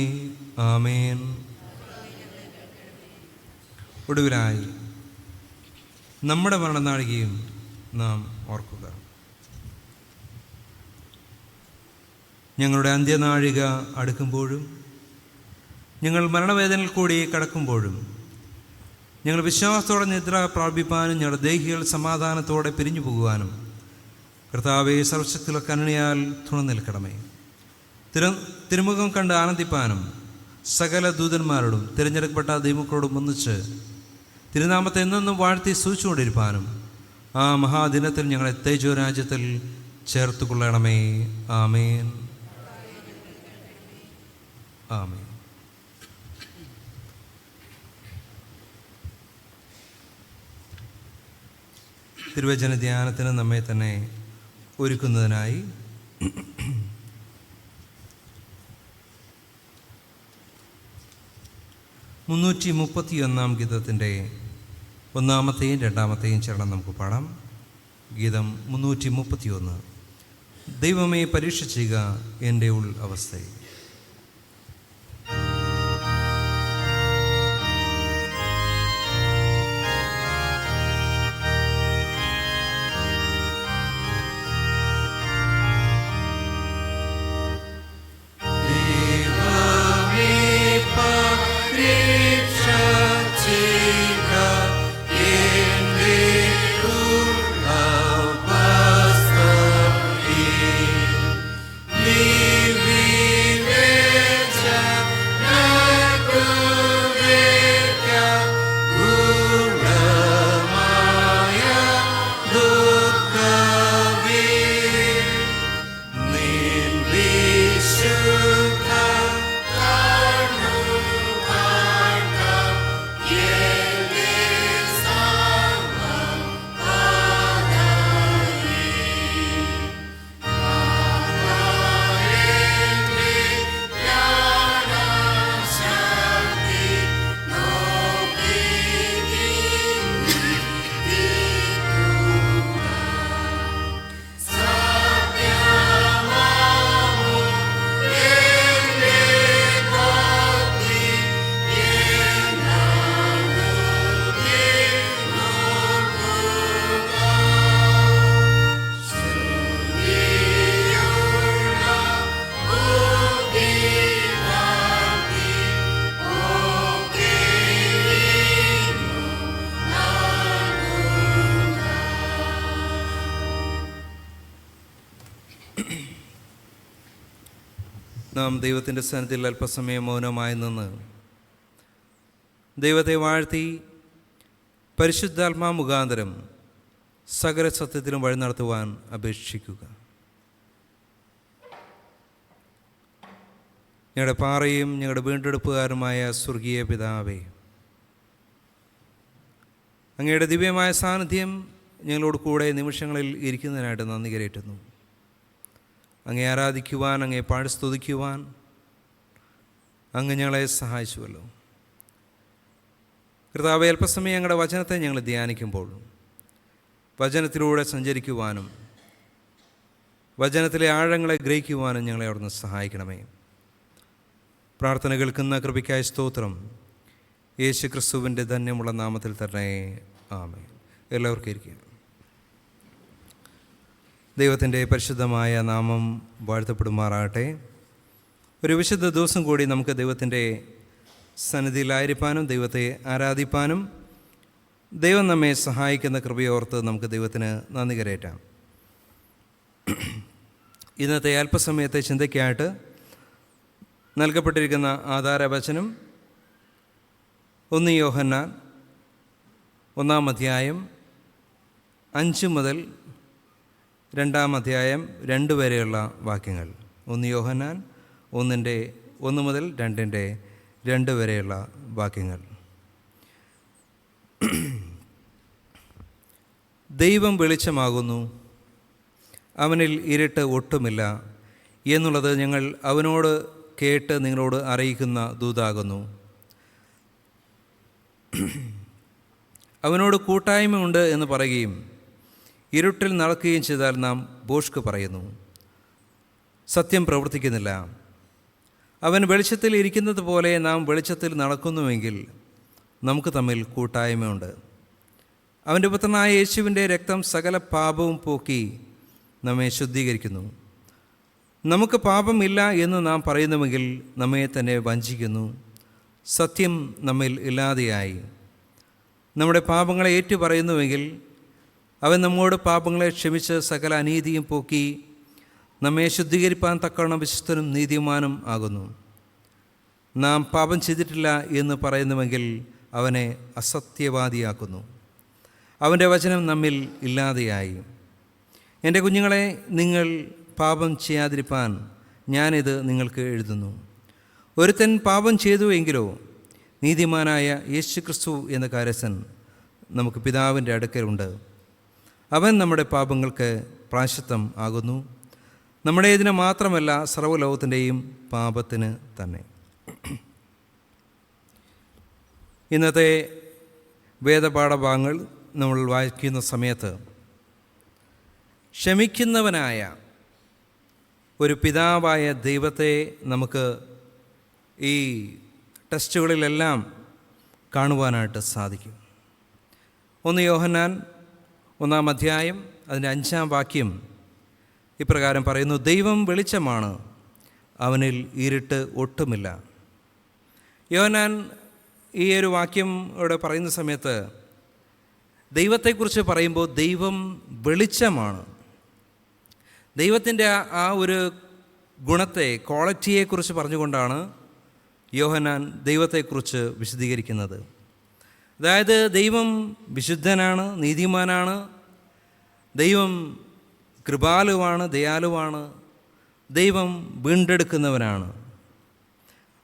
ആമേൻ. ഒടുവിലായി നമ്മുടെ മരണനാഴികയും നാം ഓർക്കുക. ഞങ്ങളുടെ അന്ത്യനാഴിക അടുക്കുമ്പോഴും ഞങ്ങൾ മരണവേദനയിൽ കൂടി കടക്കുമ്പോഴും ഞങ്ങൾ വിശ്വാസത്തോടെ നിദ്ര പ്രാപിപ്പാനും ഞങ്ങളുടെ ദേഹികൾ സമാധാനത്തോടെ പിരിഞ്ഞു പോകുവാനും കർത്താവെ സർവശക്തിയുള്ള കരുണയാൽ തുണ നിൽക്കണമേ. തിരുമുഖം കണ്ട് ആനന്ദിപ്പാനും സകല ദൂതന്മാരോടും തിരഞ്ഞെടുക്കപ്പെട്ട ദൈവങ്ങളോടും ഒന്നിച്ച് തിരുനാമത്തെ എന്നെന്നും വാഴ്ത്തി സൂക്ഷിച്ചുകൊണ്ടിരിപ്പാനും ആ മഹാദിനത്തിൽ ഞങ്ങളെ തേജോ രാജ്യത്തിൽ ചേർത്തുകൊള്ളണമേ. ആമേൻ. ആമേൻ. തിരുവചന ധ്യാനത്തിന് നമ്മെ തന്നെ ഒരുക്കുന്നതിനായി ഗീതത്തിൻ്റെ 1-ാമത്തെയും 2-ാമത്തെയും ചരണം നമുക്ക് പാടാം. ഗീതം 331. ദൈവമേ പരീക്ഷ ചെയ്യുക എൻ്റെ ഉൾ അവസ്ഥയെ. നാം ദൈവത്തിൻ്റെ സന്നിധിയിൽ അല്പസമയം മൗനമായി നിന്ന് ദൈവത്തെ വാഴ്ത്തി പരിശുദ്ധാത്മാ മുഖാന്തരം സകല സത്യത്തിലും വഴി നടത്തുവാൻ അപേക്ഷിക്കുക. ഞങ്ങളുടെ പാറയും ഞങ്ങളുടെ വീണ്ടെടുപ്പുകാരുമായ സ്വർഗീയ പിതാവേ, അങ്ങയുടെ ദിവ്യമായ സാന്നിധ്യം ഞങ്ങളോട് കൂടെ നിമിഷങ്ങളിൽ ഇരിക്കുന്നതിനായിട്ട് നന്ദി കരേറ്റുന്നു. അങ്ങേ ആരാധിക്കുവാൻ, അങ്ങേ പാടി സ്തുതിക്കുവാൻ അങ്ങ് ഞങ്ങളെ സഹായിച്ചുവല്ലോ. കർത്താവേ, അല്പസമയം ഞങ്ങളുടെ വചനത്തെ ഞങ്ങൾ ധ്യാനിക്കുമ്പോൾ വചനത്തിലൂടെ സഞ്ചരിക്കുവാനും വചനത്തിലെ ആഴങ്ങളെ ഗ്രഹിക്കുവാനും ഞങ്ങളെ അവിടുന്ന് സഹായിക്കണമേ. പ്രാർത്ഥന കേൾക്കുന്ന കൃപയ്ക്കായി സ്തോത്രം. യേശു ക്രിസ്തുവിൻ്റെ ധന്യമുള്ള നാമത്തിൽ തന്നെ ആമേൻ. എല്ലാവർക്കും ഇരിക്കുക. ദൈവത്തിൻ്റെ പരിശുദ്ധമായ നാമം വാഴ്ത്തപ്പെടുമാറാകട്ടെ. ഒരു വിശുദ്ധ ദിവസം കൂടി നമുക്ക് ദൈവത്തിൻ്റെ സന്നിധിയിലായിരിക്കാനും ദൈവത്തെ ആരാധിപ്പാനും ദൈവം നമ്മെ സഹായിക്കുന്ന കൃപയോർത്ത് നമുക്ക് ദൈവത്തിന് നന്ദി കരേറ്റാം. ഇന്നത്തെ അല്പസമയത്തെ ചിന്തയ്ക്കായിട്ട് നൽകപ്പെട്ടിരിക്കുന്ന ആധാരവചനം 1 യോഹന്നാൻ 1-ാം അധ്യായം 5 മുതൽ 2-ാം അധ്യായം 2 വരെയുള്ള വാക്യങ്ങൾ. 1 യോഹന്നാൻ 1 മുതൽ 2 വരെയുള്ള വാക്യങ്ങൾ. ദൈവം വെളിച്ചമാകുന്നു, അവനിൽ ഇരുട്ട് ഒട്ടുമില്ല എന്നുള്ളത് ഞങ്ങൾ അവനോട് കേട്ട് നിങ്ങളോട് അറിയിക്കുന്ന ദൂതാകുന്നു. അവനോട് കൂട്ടായ്മയുണ്ട് എന്ന് പറയുകയും ഇരുട്ടിൽ നടക്കുകയും ചെയ്താൽ നാം ഭോഷ്ക് പറയുന്നു, സത്യം പ്രവർത്തിക്കുന്നില്ല. അവൻ വെളിച്ചത്തിൽ ഇരിക്കുന്നത് പോലെ നാം വെളിച്ചത്തിൽ നടക്കുന്നുവെങ്കിൽ നമുക്ക് തമ്മിൽ കൂട്ടായ്മയുണ്ട്. അവൻ്റെ പുത്രനായ യേശുവിൻ്റെ രക്തം സകല പാപവും പോക്കി നമ്മെ ശുദ്ധീകരിക്കുന്നു. നമുക്ക് പാപമില്ല എന്ന് നാം പറയുന്നുവെങ്കിൽ നമ്മെ തന്നെ വഞ്ചിക്കുന്നു, സത്യം നമ്മിൽ ഇല്ലാതെയായി. നമ്മുടെ പാപങ്ങളെ ഏറ്റുപറയുന്നുവെങ്കിൽ അവൻ നമ്മോട് പാപങ്ങളെ ക്ഷമിച്ച് സകല അനീതിയും പോക്കി നമ്മെ ശുദ്ധീകരിപ്പാൻ തക്കവണ്ണം വിശുദ്ധനും നീതിമാനും ആകുന്നു. നാം പാപം ചെയ്തിട്ടില്ല എന്ന് പറയുന്നുവെങ്കിൽ അവനെ അസത്യവാദിയാക്കുന്നു, അവൻ്റെ വചനം നമ്മിൽ ഇല്ലാതെയായി. എൻ്റെ കുഞ്ഞുങ്ങളെ, നിങ്ങൾ പാപം ചെയ്യാതിരിപ്പാൻ ഞാനിത് നിങ്ങൾക്ക് എഴുതുന്നു. ഒരുത്തൻ പാപം ചെയ്തു എങ്കിലോ നീതിമാനായ യേശുക്രിസ്തു എന്ന കാരസൻ നമുക്ക് പിതാവിൻ്റെ അടുക്കലുണ്ട്. അവൻ നമ്മുടെ പാപങ്ങൾക്ക് പ്രായശ്ചിത്തം ആകുന്നു, നമ്മുടേതിന് മാത്രമല്ല സർവ്വലോകത്തിൻ്റെയും പാപത്തിന് തന്നെ. ഇന്നത്തെ വേദപാഠഭാഗങ്ങൾ നമ്മൾ വായിക്കുന്ന സമയത്ത് ക്ഷമിക്കുന്നവനായ ഒരു പിതാവായ ദൈവത്തെ നമുക്ക് ഈ ടെസ്റ്റുകളിലെല്ലാം കാണുവാനായിട്ട് സാധിക്കും. 1 യോഹന്നാൻ 1-ാം അധ്യായം അതിൻ്റെ 5-ാം വാക്യം ഇപ്രകാരം പറയുന്നു, ദൈവം വെളിച്ചമാണ്, അവനിൽ ഇരുട്ട് ഒട്ടുമില്ല. യോഹന്നാൻ ഈ ഒരു വാക്യം ഇവിടെ പറയുന്ന സമയത്ത് ദൈവത്തെക്കുറിച്ച് പറയുമ്പോൾ ദൈവം വെളിച്ചമാണ്. ദൈവത്തിൻ്റെ ആ ഒരു ഗുണത്തെ, ക്വാളിറ്റിയെക്കുറിച്ച് പറഞ്ഞുകൊണ്ടാണ് യോഹന്നാൻ ദൈവത്തെക്കുറിച്ച് വിശദീകരിക്കുന്നത്. അതായത് ദൈവം വിശുദ്ധനാണ്, നീതിമാനാണ്, ദൈവം കൃപാലുവാണ്, ദയാലുവാണ്, ദൈവം വീണ്ടെടുക്കുന്നവനാണ്.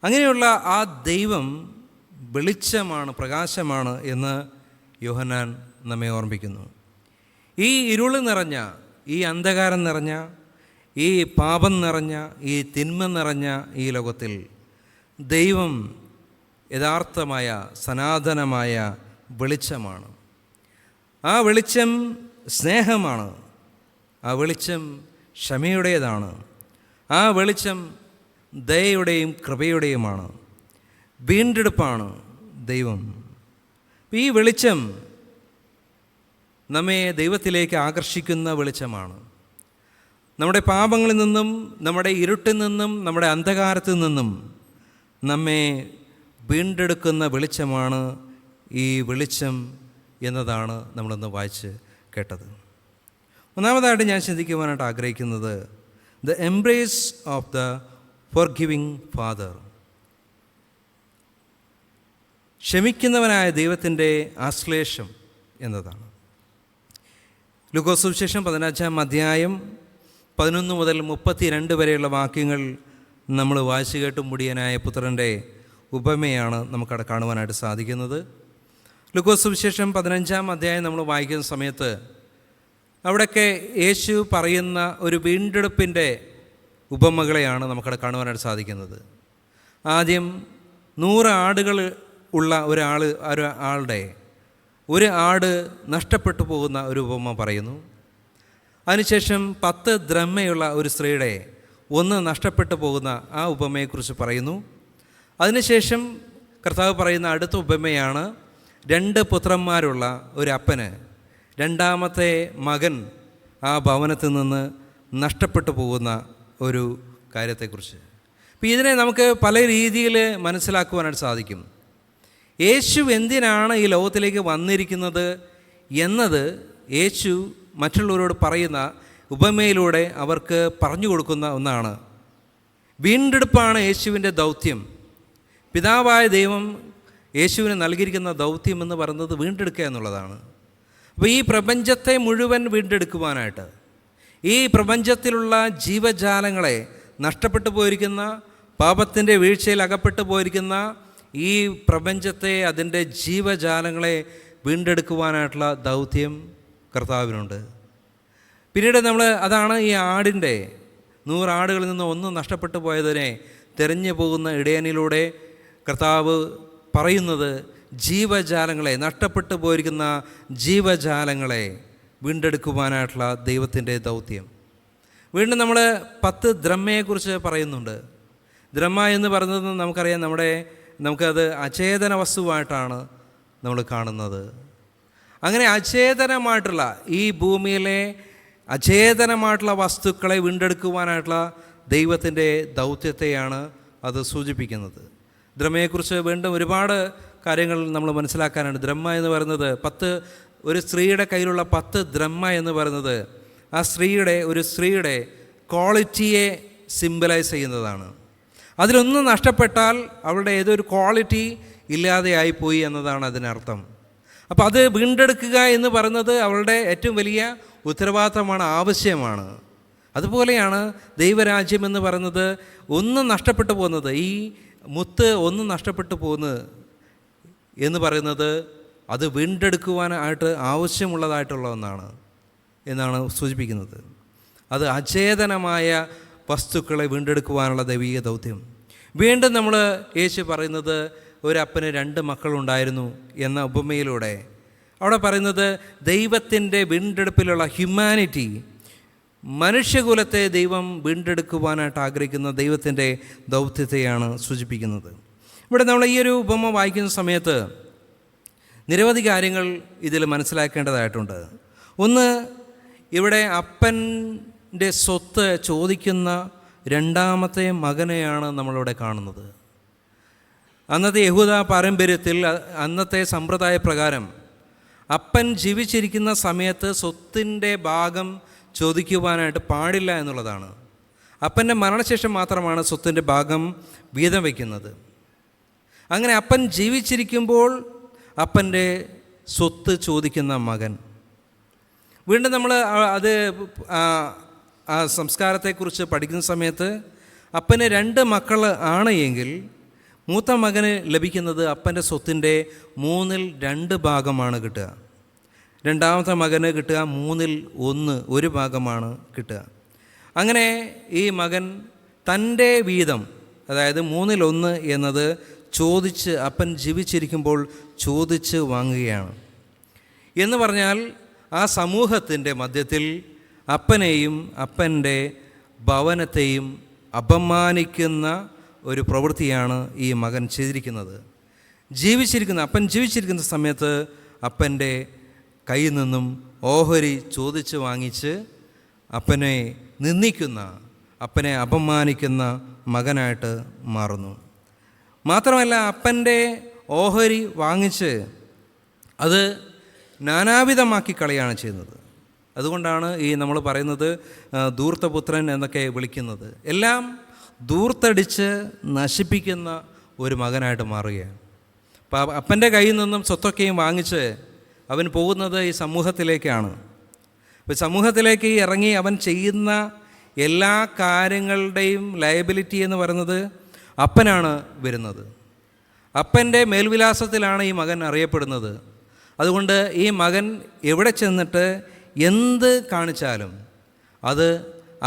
അങ്ങനെയുള്ള ആ ദൈവം വെളിച്ചമാണ്, പ്രകാശമാണ് എന്ന് യോഹന്നാൻ നമ്മെ ഓർമ്മിപ്പിക്കുന്നു. ഈ ഇരുള് നിറഞ്ഞ, ഈ അന്ധകാരം നിറഞ്ഞ, ഈ പാപം നിറഞ്ഞ, ഈ തിന്മ നിറഞ്ഞ ഈ ലോകത്തിൽ ദൈവം യഥാർത്ഥമായ സനാതനമായ വെളിച്ചമാണ്. ആ വെളിച്ചം സ്നേഹമാണ്, ആ വെളിച്ചം ക്ഷമയുടേതാണ്, ആ വെളിച്ചം ദയയുടെയും കൃപയുടെയുമാണ്, വീണ്ടെടുപ്പാണ് ദൈവം. ഈ വെളിച്ചം നമ്മെ ദൈവത്തിലേക്ക് ആകർഷിക്കുന്ന വെളിച്ചമാണ്. നമ്മുടെ പാപങ്ങളിൽ നിന്നും, നമ്മുടെ ഇരുട്ടിൽ നിന്നും, നമ്മുടെ അന്ധകാരത്തിൽ നിന്നും നമ്മെ വീണ്ടെടുക്കുന്ന വെളിച്ചമാണ് ഈ വെളിച്ചം എന്നതാണ് നമ്മളിന്ന് വായിച്ച് കേട്ടത്. ഒന്നാമതായിട്ട് ഞാൻ ചിന്തിക്കുവാനായിട്ട് ആഗ്രഹിക്കുന്നത് the embrace of the forgiving father. ക്ഷമിക്കുന്നവനായ ദൈവത്തിൻ്റെ ആശ്ലേഷം എന്നതാണ്. ലൂക്കോസ് സുവിശേഷം 15-ാം അധ്യായം 11 മുതൽ 32 വരെയുള്ള വാക്യങ്ങൾ നമ്മൾ വായിച്ചു കേട്ട് മുടിയനായ പുത്രൻ്റെ ഉപമയാണ് നമുക്കവിടെ കാണുവാനായിട്ട് സാധിക്കുന്നത്. ലൂക്കോസ് സുവിശേഷം 15-ാം അധ്യായം നമ്മൾ വായിക്കുന്ന സമയത്ത് അവിടെയൊക്കെ യേശു പറയുന്ന ഒരു വീണ്ടെടുപ്പിൻ്റെ ഉപമകളെയാണ് നമുക്കവിടെ കാണുവാനായിട്ട് സാധിക്കുന്നത്. ആദ്യം 100 ആടുകൾ ഉള്ള ഒരാളുടെ ഒരു ആട് നഷ്ടപ്പെട്ടു പോകുന്ന ഒരു ഉപമ പറയുന്നു. അതിനുശേഷം 10 ദ്രഹ്മയുള്ള ഒരു സ്ത്രീയുടെ 1 നഷ്ടപ്പെട്ടു പോകുന്ന ആ ഉപമയെക്കുറിച്ച് പറയുന്നു. അതിനുശേഷം കർത്താവ് പറയുന്ന അടുത്ത ഉപമയാണ് 2 പുത്രന്മാരുള്ള ഒരു അപ്പന് 2ാമത്തെ മകൻ ആ ഭവനത്തിൽ നിന്ന് നഷ്ടപ്പെട്ടു പോകുന്ന ഒരു കാര്യത്തെക്കുറിച്ച്. അപ്പോൾ ഇതിനെ നമുക്ക് പല രീതിയിൽ മനസ്സിലാക്കുവാനായിട്ട് സാധിക്കും. യേശു എന്തിനാണ് ഈ ലോകത്തിലേക്ക് വന്നിരിക്കുന്നത് എന്നത് യേശു മറ്റുള്ളവരോട് പറയുന്ന ഉപമയിലൂടെ അവർക്ക് പറഞ്ഞു കൊടുക്കുന്ന ഒന്നാണ്. വീണ്ടെടുപ്പാണ് യേശുവിൻ്റെ ദൗത്യം. പിതാവായ ദൈവം യേശുവിന് നൽകിയിരിക്കുന്ന ദൗത്യം എന്ന് പറയുന്നത് വീണ്ടെടുക്കുക എന്നുള്ളതാണ്. അപ്പോൾ ഈ പ്രപഞ്ചത്തെ മുഴുവൻ വീണ്ടെടുക്കുവാനായിട്ട്, ഈ പ്രപഞ്ചത്തിലുള്ള ജീവജാലങ്ങളെ, നഷ്ടപ്പെട്ടു പോയിരിക്കുന്ന, പാപത്തിൻ്റെ വീഴ്ചയിൽ അകപ്പെട്ടു പോയിരിക്കുന്ന ഈ പ്രപഞ്ചത്തെ, അതിൻ്റെ ജീവജാലങ്ങളെ വീണ്ടെടുക്കുവാനായിട്ടുള്ള ദൗത്യം കർത്താവിനുണ്ട്. പിന്നീട് അതാണ് ഈ ആടിൻ്റെ 100 ആടുകളിൽ നിന്ന് 1 നഷ്ടപ്പെട്ടു പോയതിനെ തിരഞ്ഞു പോകുന്ന ഇടയനിലൂടെ കർത്താവ് പറയുന്നത്, ജീവജാലങ്ങളെ, നഷ്ടപ്പെട്ടു പോയിരിക്കുന്ന ജീവജാലങ്ങളെ വീണ്ടെടുക്കുവാനായിട്ടുള്ള ദൈവത്തിൻ്റെ ദൗത്യം. വീണ്ടും നമ്മൾ 10 ദ്രഹ്മയെക്കുറിച്ച് പറയുന്നുണ്ട്. ദ്രഹ്മ എന്ന് പറയുന്നത് നമുക്കറിയാം, നമുക്കത് അചേതന വസ്തുവായിട്ടാണ് നമ്മൾ കാണുന്നത്. അങ്ങനെ അചേതനമായിട്ടുള്ള ഈ ഭൂമിയിലെ അചേതനമായിട്ടുള്ള വസ്തുക്കളെ വീണ്ടെടുക്കുവാനായിട്ടുള്ള ദൈവത്തിൻ്റെ ദൗത്യത്തെയാണ് അത് സൂചിപ്പിക്കുന്നത്. ദ്രഹ്മയെക്കുറിച്ച് വീണ്ടും ഒരുപാട് കാര്യങ്ങൾ നമ്മൾ മനസ്സിലാക്കാനുണ്ട്. ദ്രഹ്മ എന്ന് പറയുന്നത് ഒരു സ്ത്രീയുടെ കയ്യിലുള്ള 10 ദ്രഹ്മ എന്ന് പറയുന്നത് ഒരു സ്ത്രീയുടെ ക്വാളിറ്റിയെ സിംബലൈസ് ചെയ്യുന്നതാണ്. അതിലൊന്ന് നഷ്ടപ്പെട്ടാൽ അവളുടെ ഏതൊരു ക്വാളിറ്റി ഇല്ലാതെയായിപ്പോയി എന്നതാണ് അതിനർത്ഥം. അപ്പോൾ അത് വീണ്ടെടുക്കുക എന്ന് പറയുന്നത് അവളുടെ ഏറ്റവും വലിയ ഉത്തരവാദിത്തമാണ്, ആവശ്യമാണ്. അതുപോലെയാണ് ദൈവരാജ്യം എന്ന് പറയുന്നത് ഒന്ന് നഷ്ടപ്പെട്ടു പോകുന്നത്, ഈ മുത്ത് ഒന്ന് നഷ്ടപ്പെട്ടു പോകുന്നത് എന്ന് പറയുന്നത് അത് വീണ്ടെടുക്കുവാനായിട്ട് ആവശ്യമുള്ളതായിട്ടുള്ള ഒന്നാണ് എന്നാണ് സൂചിപ്പിക്കുന്നത്. അത് അചേതനമായ വസ്തുക്കളെ വീണ്ടെടുക്കുവാനുള്ള ദൈവിക ദൗത്യം. വീണ്ടും നമ്മൾ യേശു പറയുന്നത് ഒരപ്പന് 2 മക്കളുണ്ടായിരുന്നു എന്ന ഉപമയിലൂടെ അവിടെ പറയുന്നത് ദൈവത്തിൻ്റെ വീണ്ടെടുപ്പിലുള്ള ഹ്യൂമാനിറ്റി, മനുഷ്യകുലത്തെ ദൈവം വീണ്ടെടുക്കുവാനായിട്ട് ആഗ്രഹിക്കുന്ന ദൈവത്തിൻ്റെ ദൗത്യത്തെയാണ് സൂചിപ്പിക്കുന്നത്. ഇവിടെ നമ്മൾ ഈ ഒരു ഉപമ വായിക്കുന്ന സമയത്ത് നിരവധി കാര്യങ്ങൾ ഇതിൽ മനസ്സിലാക്കേണ്ടതായിട്ടുണ്ട്. ഒന്ന്, ഇവിടെ അപ്പൻ്റെ സ്വത്ത് ചോദിക്കുന്ന 2ാമത്തെ മകനെയാണ് നമ്മളിവിടെ കാണുന്നത്. അന്നത്തെ യഹൂദ പാരമ്പര്യത്തിൽ, അന്നത്തെ സമ്പ്രദായ പ്രകാരം അപ്പൻ ജീവിച്ചിരിക്കുന്ന സമയത്ത് സ്വത്തിൻ്റെ ഭാഗം ചോദിക്കുവാനായിട്ട് പാടില്ല എന്നുള്ളതാണ്. അപ്പൻ്റെ മരണശേഷം മാത്രമാണ് സ്വത്തിൻ്റെ ഭാഗം വീതം വയ്ക്കുന്നത്. അങ്ങനെ അപ്പൻ ജീവിച്ചിരിക്കുമ്പോൾ അപ്പൻ്റെ സ്വത്ത് ചോദിക്കുന്ന മകൻ. വീണ്ടും നമ്മൾ ആ സംസ്കാരത്തെക്കുറിച്ച് പഠിക്കുന്ന സമയത്ത് അപ്പന് 2 മക്കൾ ആണ് എങ്കിൽ മൂത്ത മകന് ലഭിക്കുന്നത് അപ്പൻ്റെ സ്വത്തിൻ്റെ 3/2 ഭാഗമാണ് കിട്ടുക. 2ാമത്തെ മകന് കിട്ടുക 3/1, 1 ഭാഗമാണ് കിട്ടുക. അങ്ങനെ ഈ മകൻ തൻ്റെ വീതം, അതായത് 3/1 എന്നത് ചോദിച്ച്, അപ്പൻ ജീവിച്ചിരിക്കുമ്പോൾ ചോദിച്ച് വാങ്ങുകയാണ്. എന്ന് പറഞ്ഞാൽ ആ സമൂഹത്തിൻ്റെ മധ്യത്തിൽ അപ്പനെയും അപ്പൻ്റെ ഭവനത്തെയും അപമാനിക്കുന്ന ഒരു പ്രവൃത്തിയാണ് ഈ മകൻ ചെയ്തിരിക്കുന്നത്. അപ്പൻ ജീവിച്ചിരിക്കുന്ന സമയത്ത് അപ്പൻ്റെ കയ്യിൽ നിന്നും ഓഹരി ചോദിച്ച് വാങ്ങിച്ച് അപ്പനെ നിന്ദിക്കുന്ന, അപ്പനെ അപമാനിക്കുന്ന മകനായിട്ട് മാറുന്നു. മാത്രമല്ല, അപ്പൻ്റെ ഓഹരി വാങ്ങിച്ച് അത് നാനാവിധമാക്കി കളയാണ് ചെയ്യുന്നത്. അതുകൊണ്ടാണ് ഈ നമ്മൾ പറയുന്നത് ധൂർത്തപുത്രൻ എന്നൊക്കെ വിളിക്കുന്നത്. എല്ലാം ധൂർത്തടിച്ച് നശിപ്പിക്കുന്ന ഒരു മകനായിട്ട് മാറുകയാണ്. അപ്പോൾ അപ്പൻ്റെ കയ്യിൽ നിന്നും സ്വത്തൊക്കെയും വാങ്ങിച്ച് അവൻ പോകുന്നത് ഈ സമൂഹത്തിലേക്കാണ്. അപ്പോൾ സമൂഹത്തിലേക്ക് ഇറങ്ങി അവൻ ചെയ്യുന്ന എല്ലാ കാര്യങ്ങളുടെയും ലയബിലിറ്റി എന്ന് പറയുന്നത് അപ്പനാണ് വരുന്നത്. അപ്പൻ്റെ മേൽവിലാസത്തിലാണ് ഈ മകൻ അറിയപ്പെടുന്നത്. അതുകൊണ്ട് ഈ മകൻ എവിടെ ചെന്നിട്ട് എന്ത് കാണിച്ചാലും അത്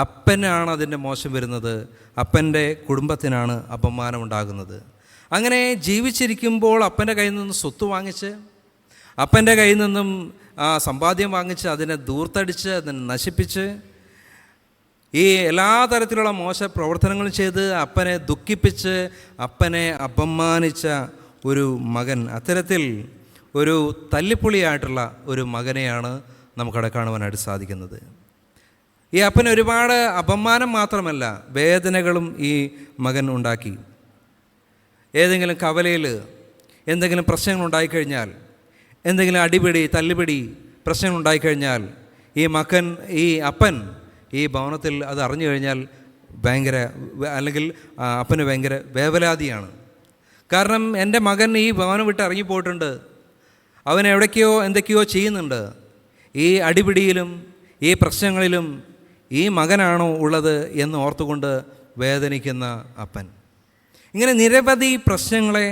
അപ്പനാണ് അതിൻ്റെ മോശം വരുന്നത്, അപ്പൻ്റെ കുടുംബത്തിനാണ് അപമാനമുണ്ടാകുന്നത്. അങ്ങനെ ജീവിച്ചിരിക്കുമ്പോൾ അപ്പൻ്റെ കയ്യിൽ നിന്നും സ്വത്ത് വാങ്ങിച്ച്, അപ്പൻ്റെ കയ്യിൽ നിന്നും സമ്പാദ്യം വാങ്ങിച്ച് അതിനെ ധൂർത്തടിച്ച് അതിനെ നശിപ്പിച്ച് ഈ എല്ലാ തരത്തിലുള്ള മോശ പ്രവർത്തനങ്ങളും ചെയ്ത് അപ്പനെ ദുഃഖിപ്പിച്ച് അപ്പനെ അപമാനിച്ച ഒരു മകൻ, അത്തരത്തിൽ ഒരു തല്ലിപ്പൊളിയായിട്ടുള്ള ഒരു മകനെയാണ് നമുക്കവിടെ കാണുവാനായിട്ട് സാധിക്കുന്നത്. ഈ അപ്പന് ഒരുപാട് അപമാനം മാത്രമല്ല, വേദനകളും ഈ മകൻ ഉണ്ടാക്കി. ഏതെങ്കിലും കവലയിൽ എന്തെങ്കിലും പ്രശ്നങ്ങൾ ഉണ്ടായിക്കഴിഞ്ഞാൽ, എന്തെങ്കിലും അടിപിടി തല്ലുപിടി പ്രശ്നങ്ങൾ ഉണ്ടായിക്കഴിഞ്ഞാൽ ഈ അപ്പൻ ഈ ഭവനത്തിൽ അത് അറിഞ്ഞു കഴിഞ്ഞാൽ അല്ലെങ്കിൽ അപ്പന് ഭയങ്കര വേവലാതിയാണ്. കാരണം എൻ്റെ മകൻ ഈ ഭവനം വിട്ട് ഇറങ്ങിപ്പോയിട്ടുണ്ട്, അവൻ എന്തൊക്കെയോ ചെയ്യുന്നുണ്ട്, ഈ അടിപിടിയിലും ഈ പ്രശ്നങ്ങളിലും ഈ മകനാണോ ഉള്ളത് എന്ന് ഓർത്തുകൊണ്ട് വേദനിക്കുന്ന അപ്പൻ. ഇങ്ങനെ നിരവധി പ്രശ്നങ്ങളെ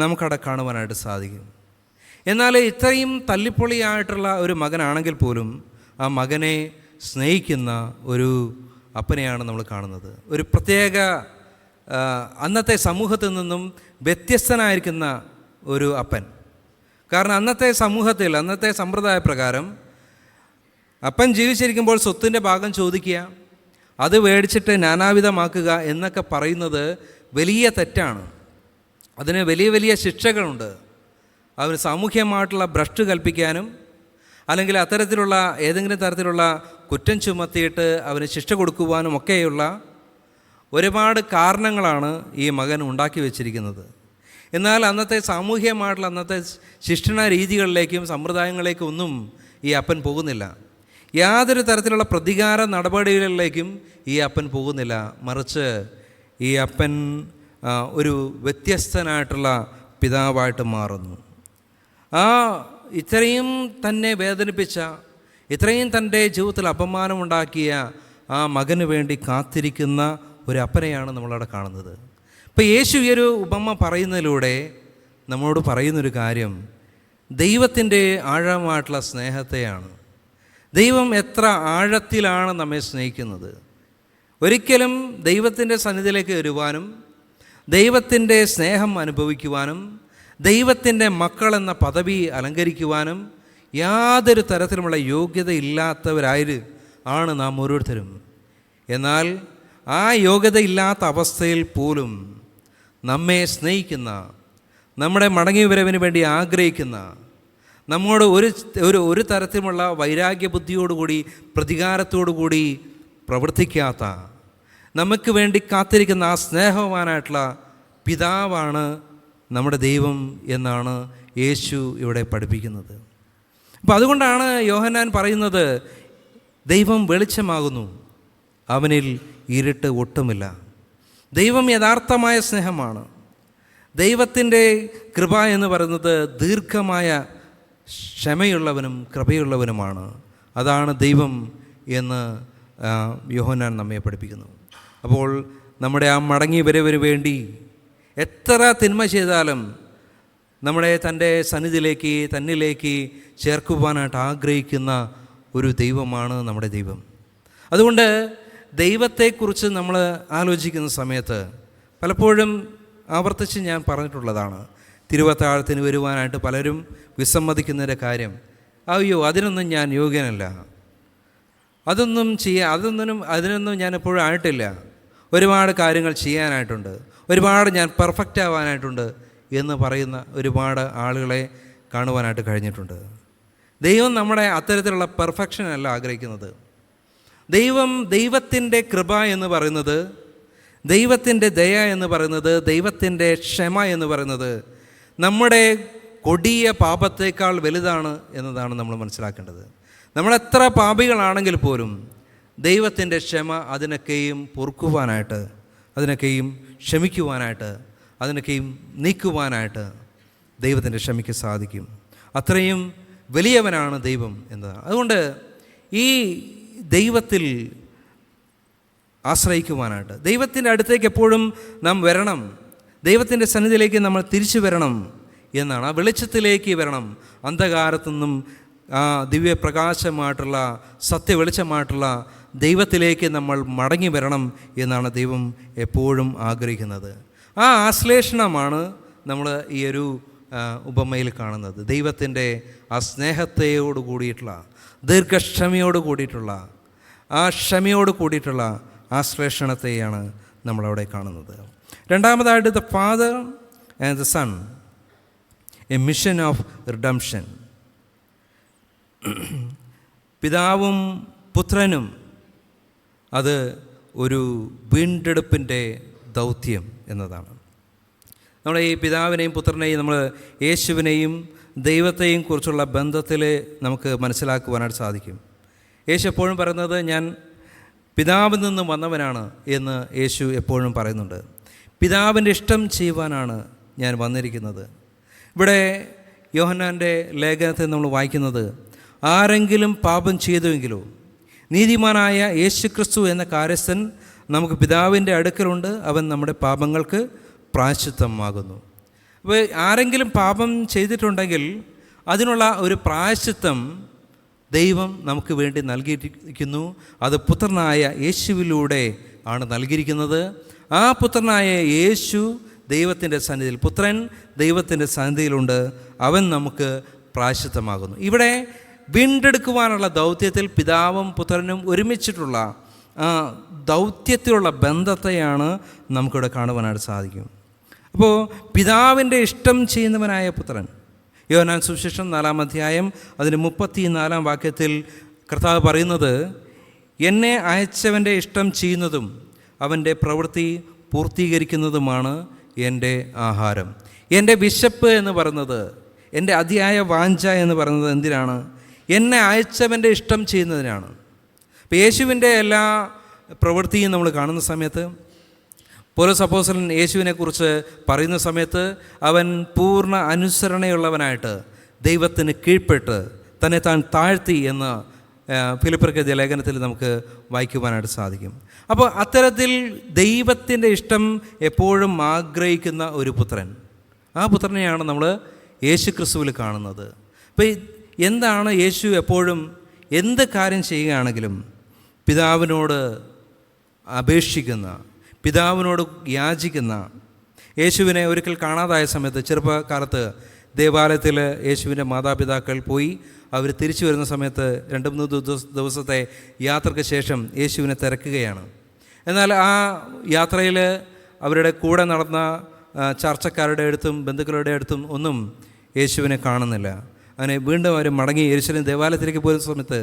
നമുക്കവിടെ കാണുവാനായിട്ട് സാധിക്കും. എന്നാൽ ഇത്രയും തല്ലിപ്പൊളിയായിട്ടുള്ള ഒരു മകനാണെങ്കിൽ പോലും ആ മകനെ സ്നേഹിക്കുന്ന ഒരു അപ്പനെയാണ് നമ്മൾ കാണുന്നത്. ഒരു പ്രത്യേക അന്നത്തെ സമൂഹത്തിൽ നിന്നും വ്യത്യസ്തനായിരിക്കുന്ന ഒരു അപ്പൻ. കാരണം അന്നത്തെ സമൂഹത്തിൽ, അന്നത്തെ സമ്പ്രദായ പ്രകാരം അപ്പൻ ജീവിച്ചിരിക്കുമ്പോൾ സ്വത്തിൻ്റെ ഭാഗം ചോദിക്കുക, അത് മേടിച്ചിട്ട് നാനാവിധമാക്കുക എന്നൊക്കെ പറയുന്നത് വലിയ തെറ്റാണ്. അതിന് വലിയ വലിയ ശിക്ഷകളുണ്ട്. അവന് സാമൂഹ്യമായിട്ടുള്ള ഭ്രഷ്ട് കൽപ്പിക്കാനും അല്ലെങ്കിൽ അത്തരത്തിലുള്ള ഏതെങ്കിലും തരത്തിലുള്ള കുറ്റം ചുമത്തിയിട്ട് അവന് ശിക്ഷ കൊടുക്കുവാനും ഒക്കെയുള്ള ഒരുപാട് കാരണങ്ങളാണ് ഈ മകൻ ഉണ്ടാക്കി വച്ചിരിക്കുന്നത്. എന്നാൽ അന്നത്തെ സാമൂഹ്യമായിട്ടുള്ള അന്നത്തെ ശിക്ഷണ രീതികളിലേക്കും സമ്പ്രദായങ്ങളിലേക്കും ഒന്നും ഈ അപ്പൻ പോകുന്നില്ല. യാതൊരു തരത്തിലുള്ള പ്രതികാര നടപടികളിലേക്കും ഈ അപ്പൻ പോകുന്നില്ല. മറിച്ച് ഈ അപ്പൻ ഒരു വ്യത്യസ്തനായിട്ടുള്ള പിതാവായിട്ട് മാറുന്നു. ഇത്രയും തന്നെ വേദനിപ്പിച്ച, ഇത്രയും തൻ്റെ ജീവിതത്തിൽ അപമാനമുണ്ടാക്കിയ ആ മകന് വേണ്ടി കാത്തിരിക്കുന്ന ഒരു അപ്പനെയാണ് നമ്മളവിടെ കാണുന്നത്. ഇപ്പോൾ യേശു ഈ ഒരു ഉപമ പറയുന്നതിലൂടെ നമ്മളോട് പറയുന്നൊരു കാര്യം ദൈവത്തിൻ്റെ ആഴമായിട്ടുള്ള സ്നേഹത്തെയാണ്. ദൈവം എത്ര ആഴത്തിലാണ് നമ്മെ സ്നേഹിക്കുന്നത്. ഒരിക്കലും ദൈവത്തിൻ്റെ സന്നിധിയിലേക്ക് വരുവാനും ദൈവത്തിൻ്റെ സ്നേഹം അനുഭവിക്കുവാനും ദൈവത്തിൻ്റെ മക്കളെന്ന പദവി അലങ്കരിക്കുവാനും യാതൊരു തരത്തിലുമുള്ള യോഗ്യതയില്ലാത്തവരായി ആണ് നാം ഓരോരുത്തരും. എന്നാൽ ആ യോഗ്യതയില്ലാത്ത അവസ്ഥയിൽ പോലും നമ്മെ സ്നേഹിക്കുന്ന, നമ്മുടെ മടങ്ങിവരവിന് വേണ്ടി ആഗ്രഹിക്കുന്ന, നമ്മോട് ഒരു തരത്തിലുമുള്ള വൈരാഗ്യബുദ്ധിയോടുകൂടി പ്രതികാരത്തോടുകൂടി പ്രവർത്തിക്കാത്ത, നമുക്ക് വേണ്ടി കാത്തിരിക്കുന്ന ആ സ്നേഹവാനായിട്ടുള്ള പിതാവാണ് നമ്മുടെ ദൈവം എന്നാണ് യേശു ഇവിടെ പഠിപ്പിക്കുന്നത്. അപ്പം അതുകൊണ്ടാണ് യോഹന്നാൻ പറയുന്നത്, ദൈവം വെളിച്ചമാകുന്നു, അവനിൽ ഇരുട്ട് ഒട്ടുമില്ല. ദൈവം യഥാർത്ഥമായ സ്നേഹമാണ്. ദൈവത്തിൻ്റെ കൃപ എന്ന് പറയുന്നത് ദീർഘമായ ക്ഷമയുള്ളവനും കൃപയുള്ളവനുമാണ്. അതാണ് ദൈവം എന്ന് യോഹന്നാൻ നമ്മെ പഠിപ്പിക്കുന്നു. അപ്പോൾ നമ്മുടെ ആ മടങ്ങി വരവിന് വേണ്ടി എത്ര തിന്മ ചെയ്താലും നമ്മളെ തൻ്റെ സന്നിധിയിലേക്ക്, തന്നിലേക്ക് ചേർക്കുവാനായിട്ട് ആഗ്രഹിക്കുന്ന ഒരു ദൈവമാണ് നമ്മുടെ ദൈവം. അതുകൊണ്ട് ദൈവത്തെക്കുറിച്ച് നമ്മൾ ആലോചിക്കുന്ന സമയത്ത് പലപ്പോഴും ആവർത്തിച്ച് ഞാൻ പറഞ്ഞിട്ടുള്ളതാണ്, തിരുവത്താഴത്തിന് വരുവാനായിട്ട് പലരും വിസമ്മതിക്കുന്നതിൻ്റെ കാര്യം, അയ്യോ അതിനൊന്നും ഞാൻ യോഗ്യനല്ല, അതിനൊന്നും ഞാൻ എപ്പോഴും ആയിട്ടില്ല, ഒരുപാട് കാര്യങ്ങൾ ചെയ്യാനായിട്ടുണ്ട്, ഒരുപാട് ഞാൻ പെർഫെക്റ്റ് ആവാനായിട്ടുണ്ട് എന്ന് പറയുന്ന ഒരുപാട് ആളുകളെ കാണുവാനായിട്ട് കഴിഞ്ഞിട്ടുണ്ട്. ദൈവം നമ്മുടെ അത്തരത്തിലുള്ള പെർഫെക്ഷൻ അല്ല ആഗ്രഹിക്കുന്നത്. ദൈവത്തിൻ്റെ കൃപ എന്ന് പറയുന്നത്, ദൈവത്തിൻ്റെ ദയ എന്ന് പറയുന്നത്, ദൈവത്തിൻ്റെ ക്ഷമ എന്ന് പറയുന്നത് നമ്മുടെ കൊടിയ പാപത്തേക്കാൾ വലുതാണ് എന്നതാണ് നമ്മൾ മനസ്സിലാക്കേണ്ടത്. നമ്മളെത്ര പാപികളാണെങ്കിൽ പോലും ദൈവത്തിൻ്റെ ക്ഷമ അതിനൊക്കെയും പൊറുക്കുവാനായിട്ട്, അതിനൊക്കെയും ക്ഷമിക്കുവാനായിട്ട്, അതിനൊക്കെയും നീക്കുവാനായിട്ട് ദൈവത്തിൻ്റെ ക്ഷമയ്ക്ക് സാധിക്കും. അത്രയും വലിയവനാണ് ദൈവം എന്നതാണ്. അതുകൊണ്ട് ഈ ദൈവത്തിൽ ആശ്രയിക്കുവാനായിട്ട്, ദൈവത്തിൻ്റെ അടുത്തേക്ക് എപ്പോഴും നാം വരണം, ദൈവത്തിൻ്റെ സന്നിധിയിലേക്ക് നമ്മൾ തിരിച്ചു വരണം എന്നാണ്. ആ വെളിച്ചത്തിലേക്ക് വരണം. അന്ധകാരത്തു നിന്നും ആ ദിവ്യപ്രകാശമായിട്ടുള്ള സത്യവെളിച്ചമായിട്ടുള്ള ദൈവത്തിലേക്ക് നമ്മൾ മടങ്ങി വരണം എന്നാണ് ദൈവം എപ്പോഴും ആഗ്രഹിക്കുന്നത്. ആ ആശ്ലേഷണമാണ് നമ്മൾ ഈ ഒരു ഉപമയിൽ കാണുന്നത്. ദൈവത്തിൻ്റെ ആ സ്നേഹത്തോട് കൂടിയിട്ടുള്ള, ദീർഘക്ഷമയോട് കൂടിയിട്ടുള്ള, ആ ക്ഷമയോട് കൂടിയിട്ടുള്ള ആശ്ലേഷണത്തെയാണ് നമ്മളവിടെ കാണുന്നത്. രണ്ടാമതായിട്ട് the father and the son, a mission of redemption. പിതാവും പുത്രനും, അത് ഒരു വീണ്ടെടുപ്പിൻ്റെ ദൗത്യം എന്നതാണ്. നമ്മുടെ ഈ പിതാവിനെയും പുത്രനെയും, നമ്മൾ യേശുവിനെയും ദൈവത്തെയും കുറിച്ചുള്ള ബന്ധത്തിൽ നമുക്ക് മനസ്സിലാക്കുവാനായിട്ട് സാധിക്കും. യേശു എപ്പോഴും പറയുന്നത്, ഞാൻ പിതാവിൽ നിന്നും വന്നവനാണ് എന്ന് യേശു എപ്പോഴും പറയുന്നുണ്ട്. പിതാവിൻ്റെ ഇഷ്ടം ചെയ്യുവാനാണ് ഞാൻ വന്നിരിക്കുന്നത്. ഇവിടെ യോഹന്നാൻ്റെ ലേഖനത്തിൽ നമ്മൾ വായിക്കുന്നത്, ആരെങ്കിലും പാപം ചെയ്തുവെങ്കിലോ നീതിമാനായ യേശുക്രിസ്തു എന്ന കാര്യസ്ഥൻ നമുക്ക് പിതാവിൻ്റെ അടുക്കലുണ്ട്, അവൻ നമ്മുടെ പാപങ്ങൾക്ക് പ്രായശ്ചിത്തമാകുന്നു. അപ്പോൾ ആരെങ്കിലും പാപം ചെയ്തിട്ടുണ്ടെങ്കിൽ അതിനുള്ള ഒരു പ്രായശ്ചിത്തം ദൈവം നമുക്ക് വേണ്ടി നൽകിയിരിക്കുന്നു. അത് പുത്രനായ യേശുവിലൂടെ ആണ് നൽകിയിരിക്കുന്നത്. ആ പുത്രനായ യേശു ദൈവത്തിൻ്റെ സന്നിധിയിൽ, പുത്രൻ ദൈവത്തിൻ്റെ സന്നിധിയിലുണ്ട്, അവൻ നമുക്ക് പ്രായശ്ചിത്തമാകുന്നു. ഇവിടെ വീണ്ടെടുക്കുവാനുള്ള ദൗത്യത്തിൽ പിതാവും പുത്രനും ഒരുമിച്ചിട്ടുള്ള ദൗത്യത്തിലുള്ള ബന്ധത്തെയാണ് നമുക്കിവിടെ കാണുവാനായിട്ട് സാധിക്കും. അപ്പോൾ പിതാവിൻ്റെ ഇഷ്ടം ചെയ്യുന്നവനായ പുത്രൻ, യോഹന്നാൻ സുവിശേഷം 4-ാം അധ്യായം അതിൻ്റെ 34-ാം വാക്യത്തിൽ കർത്താവ് പറയുന്നത്, എന്നെ അയച്ചവൻ്റെ ഇഷ്ടം ചെയ്യുന്നതും അവൻ്റെ പ്രവൃത്തി പൂർത്തീകരിക്കുന്നതുമാണ് എൻ്റെ ആഹാരം. എൻ്റെ വിശപ്പ് എന്ന് പറയുന്നത്, എൻ്റെ അതിയായ വാഞ്ച എന്ന് പറയുന്നത് എന്തിനാണ്? എന്നെ അയച്ചവൻ്റെ ഇഷ്ടം ചെയ്യുന്നതിനാണ്. അപ്പോൾ യേശുവിൻ്റെ എല്ലാ പ്രവൃത്തിയും നമ്മൾ കാണുന്ന സമയത്ത്, പൗലോസ് അപ്പോസ്തലൻ യേശുവിനെക്കുറിച്ച് പറയുന്ന സമയത്ത് അവൻ പൂർണ്ണ അനുസരണയുള്ളവനായിട്ട് ദൈവത്തിന് കീഴ്പ്പെട്ട് തന്നെ താൻ താഴ്ത്തി എന്ന് ഫിലിപ്പിയർക്ക് ലേഖനത്തിൽ നമുക്ക് വായിക്കുവാനായിട്ട് സാധിക്കും. അപ്പോൾ അത്തരത്തിൽ ദൈവത്തിൻ്റെ ഇഷ്ടം എപ്പോഴും ആഗ്രഹിക്കുന്ന ഒരു പുത്രൻ, ആ പുത്രനെയാണ് നമ്മൾ യേശു ക്രിസ്തുവിൽ കാണുന്നത്. അപ്പോൾ എന്താണ് യേശു എപ്പോഴും എന്ത് കാര്യം ചെയ്യുകയാണെങ്കിലും പിതാവിനോട് അപേക്ഷിക്കുന്ന, പിതാവിനോട് യാചിക്കുന്ന, യേശുവിനെ ഒരിക്കൽ കാണാതായ സമയത്ത് ചെറുപ്പകാലത്ത് ദേവാലയത്തിൽ യേശുവിൻ്റെ മാതാപിതാക്കൾ പോയി അവർ തിരിച്ചു വരുന്ന സമയത്ത് 2-3 ദിവസത്തെ യാത്രയ്ക്ക് ശേഷം യേശുവിനെ തിരക്കുകയാണ്. എന്നാൽ ആ യാത്രയിൽ അവരുടെ കൂടെ നടന്ന ചർച്ചക്കാരുടെ അടുത്തും ബന്ധുക്കളുടെ അടുത്തും ഒന്നും യേശുവിനെ കാണുന്നില്ല. അങ്ങനെ വീണ്ടും അവർ മടങ്ങി യെരൂശലേം ദേവാലയത്തിലേക്ക് പോരുന്ന സമയത്ത്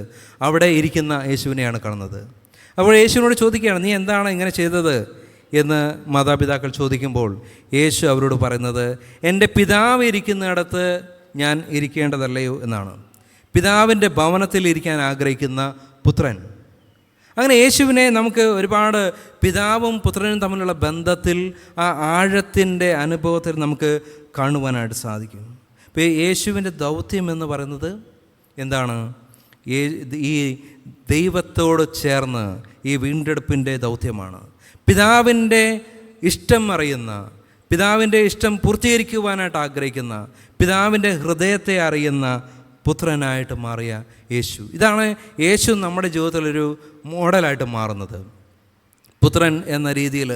അവിടെ ഇരിക്കുന്ന യേശുവിനെയാണ് കാണുന്നത്. അപ്പോൾ യേശുവിനോട് ചോദിക്കുകയാണ്, നീ എന്താണ് ഇങ്ങനെ ചെയ്തത് എന്ന് മാതാപിതാക്കൾ ചോദിക്കുമ്പോൾ യേശു അവരോട് പറയുന്നത്, എൻ്റെ പിതാവ് ഇരിക്കുന്നിടത്ത് ഞാൻ ഇരിക്കേണ്ടതല്ലയോ എന്നാണ്. പിതാവിൻ്റെ ഭവനത്തിൽ ഇരിക്കാൻ ആഗ്രഹിക്കുന്ന പുത്രൻ. അങ്ങനെ യേശുവിനെ നമുക്ക് ഒരുപാട് പിതാവും പുത്രനും തമ്മിലുള്ള ബന്ധത്തിൽ, ആ ആഴത്തിൻ്റെ അനുഭവത്തിൽ നമുക്ക് കാണുവാനായിട്ട് സാധിക്കും. ഇപ്പോൾ യേശുവിൻ്റെ ദൗത്യം എന്ന് പറയുന്നത് എന്താണ്? ഈ ദൈവത്തോട് ചേർന്ന് ഈ വീണ്ടെടുപ്പിൻ്റെ ദൗത്യമാണ്. പിതാവിൻ്റെ ഇഷ്ടം അറിയുന്ന, പിതാവിൻ്റെ ഇഷ്ടം പൂർത്തീകരിക്കുവാനായിട്ട് ആഗ്രഹിക്കുന്ന, പിതാവിൻ്റെ ഹൃദയത്തെ അറിയുന്ന പുത്രനായിട്ട് മാറിയ യേശു. ഇതാണ് യേശു നമ്മുടെ ജീവിതത്തിലൊരു മോഡലായിട്ട് മാറുന്നത്. പുത്രൻ എന്ന രീതിയിൽ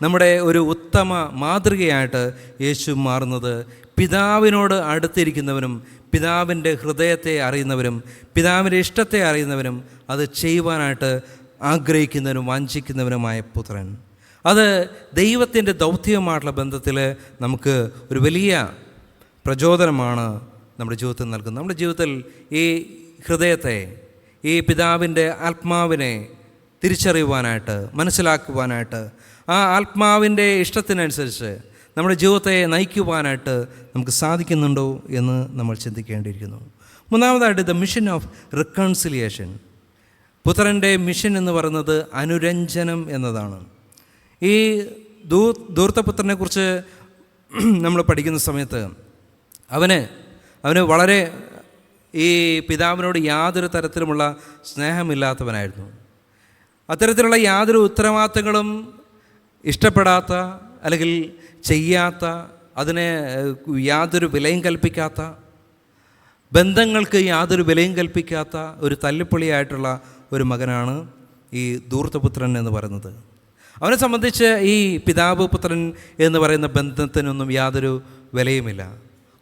നമ്മുടെ ഒരു ഉത്തമ മാതൃകയായിട്ട് യേശു മാറുന്നത് പിതാവിനോട് അടുത്തിരിക്കുന്നവനും പിതാവിൻ്റെ ഹൃദയത്തെ അറിയുന്നവരും പിതാവിൻ്റെ ഇഷ്ടത്തെ അറിയുന്നവരും അത് ചെയ്യുവാനായിട്ട് ആഗ്രഹിക്കുന്നവനും വാഞ്ചിക്കുന്നവനുമായ പുത്രൻ. അത് ദൈവത്തിൻ്റെ ദൗത്യവുമായിട്ടുള്ള ബന്ധത്തിൽ നമുക്ക് ഒരു വലിയ പ്രചോദനമാണ് നമ്മുടെ ജീവിതത്തിൽ നൽകുന്നത്. നമ്മുടെ ജീവിതത്തിൽ ഈ ഹൃദയത്തെ, ഈ പിതാവിൻ്റെ ആത്മാവിനെ തിരിച്ചറിയുവാനായിട്ട്, മനസ്സിലാക്കുവാനായിട്ട്, ആ ആത്മാവിൻ്റെ ഇഷ്ടത്തിനനുസരിച്ച് നമ്മുടെ ജീവിതത്തെ നയിക്കുവാനായിട്ട് നമുക്ക് സാധിക്കുന്നുണ്ടോ എന്ന് നമ്മൾ ചിന്തിക്കേണ്ടിയിരിക്കുന്നു. മൂന്നാമതായിട്ട് ദ മിഷൻ ഓഫ് റിക്കൺസിലിയേഷൻ. പുത്രൻ്റെ മിഷൻ എന്ന് പറയുന്നത് അനുരഞ്ജനം എന്നതാണ്. ഈ ധൂർത്തപുത്രനെക്കുറിച്ച് നമ്മൾ പഠിക്കുന്ന സമയത്ത് അവന് വളരെ ഈ പിതാവിനോട് യാതൊരു തരത്തിലുമുള്ള സ്നേഹമില്ലാത്തവനായിരുന്നു. അത്തരത്തിലുള്ള യാതൊരു ഉത്തരവാദിത്തങ്ങളും ഇഷ്ടപ്പെടാത്ത, അല്ലെങ്കിൽ ചെയ്യാത്ത, അതിനെ യാതൊരു വിലയും കൽപ്പിക്കാത്ത, ബന്ധങ്ങൾക്ക് യാതൊരു വിലയും കൽപ്പിക്കാത്ത ഒരു തല്ലിപ്പൊളിയായിട്ടുള്ള ഒരു മകനാണ് ഈ ധൂർത്തപുത്രൻ എന്ന് പറയുന്നത്. അവനെ സംബന്ധിച്ച് ഈ പിതാവ് പുത്രൻ എന്ന് പറയുന്ന ബന്ധത്തിനൊന്നും യാതൊരു വിലയുമില്ല.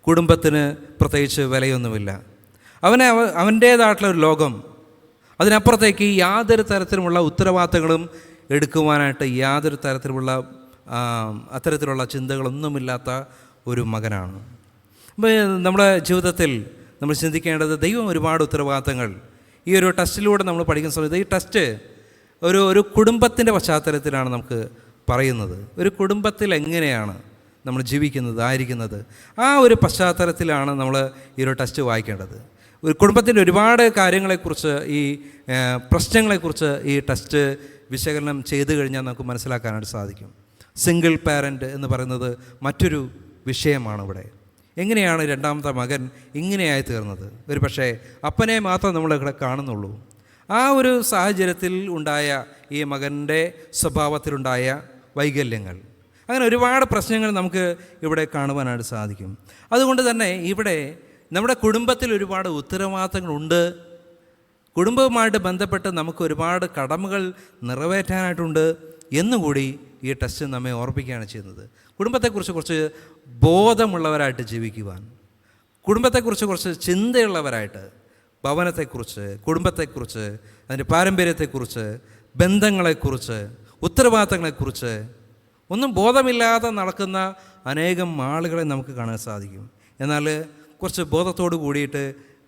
കുടുംബത്തിന് പ്രത്യേകിച്ച് വിലയൊന്നുമില്ല. അവൻ്റേതായിട്ടുള്ള ഒരു ലോകം, അതിനപ്പുറത്തേക്ക് യാതൊരു തരത്തിലുമുള്ള ഉത്തരവാദിത്തങ്ങളും എടുക്കുവാനായിട്ട് യാതൊരു തരത്തിലുമുള്ള അത്തരത്തിലുള്ള ചിന്തകളൊന്നുമില്ലാത്ത ഒരു മകനാണ്. അപ്പോൾ നമ്മുടെ ജീവിതത്തിൽ നമ്മൾ ചിന്തിക്കേണ്ടത്, ദൈവം ഒരുപാട് ഉത്തരവാദിത്തങ്ങൾ ഈ ഒരു ടെസ്റ്റിലൂടെ നമ്മൾ പഠിക്കുന്ന സമയത്ത്, ഈ ടെസ്റ്റ് ഒരു കുടുംബത്തിൻ്റെ പശ്ചാത്തലത്തിലാണ് നമുക്ക് പറയുന്നത്. ഒരു കുടുംബത്തിൽ എങ്ങനെയാണ് നമ്മൾ ജീവിക്കുന്നത്, ആയിരിക്കുന്നത്, ആ ഒരു പശ്ചാത്തലത്തിലാണ് നമ്മൾ ഈ ഒരു ടെസ്റ്റ് വായിക്കേണ്ടത്. ഒരു കുടുംബത്തിൻ്റെ ഒരുപാട് കാര്യങ്ങളെക്കുറിച്ച്, ഈ പ്രശ്നങ്ങളെക്കുറിച്ച് ഈ ടെസ്റ്റ് വിശകലനം ചെയ്തു കഴിഞ്ഞാൽ നമുക്ക് മനസ്സിലാക്കാനായിട്ട് സാധിക്കും. സിംഗിൾ പാരൻ്റ് എന്ന് പറയുന്നത് മറ്റൊരു വിഷയമാണ്. ഇവിടെ എങ്ങനെയാണ് രണ്ടാമത്തെ മകൻ ഇങ്ങനെയായി തീർന്നത്? ഒരു പക്ഷേ അപ്പനെ മാത്രം നമ്മളിവിടെ കാണുന്നുള്ളൂ. ആ ഒരു സാഹചര്യത്തിൽ ഉണ്ടായ ഈ മകൻ്റെ സ്വഭാവത്തിലുണ്ടായ വൈകല്യങ്ങൾ, അങ്ങനെ ഒരുപാട് പ്രശ്നങ്ങൾ നമുക്ക് ഇവിടെ കാണുവാനായിട്ട് സാധിക്കും. അതുകൊണ്ട് തന്നെ ഇവിടെ നമ്മുടെ കുടുംബത്തിൽ ഒരുപാട് ഉത്തരവാദിത്തങ്ങളുണ്ട് കുടുംബവുമായിട്ട് ബന്ധപ്പെട്ട് നമുക്ക് ഒരുപാട് കടമകൾ നിറവേറ്റാനായിട്ടുണ്ട് എന്നുകൂടി ഈ ടെസ്റ്റ് നമ്മെ ഓർപ്പിക്കുകയാണ് ചെയ്യുന്നത്. കുടുംബത്തെക്കുറിച്ച് കുറച്ച് ബോധമുള്ളവരായിട്ട് ജീവിക്കുവാൻ, കുടുംബത്തെക്കുറിച്ച് കുറച്ച് ചിന്തയുള്ളവരായിട്ട്, ഭവനത്തെക്കുറിച്ച്, കുടുംബത്തെക്കുറിച്ച്, അതിൻ്റെ പാരമ്പര്യത്തെക്കുറിച്ച്, ബന്ധങ്ങളെക്കുറിച്ച്, ഉത്തരവാദിത്തങ്ങളെക്കുറിച്ച് ഒന്നും ബോധമില്ലാതെ നടക്കുന്ന അനേകം ആളുകളെ നമുക്ക് കാണാൻ സാധിക്കും. എന്നാൽ കുറച്ച് ബോധത്തോട് കൂടിയിട്ട്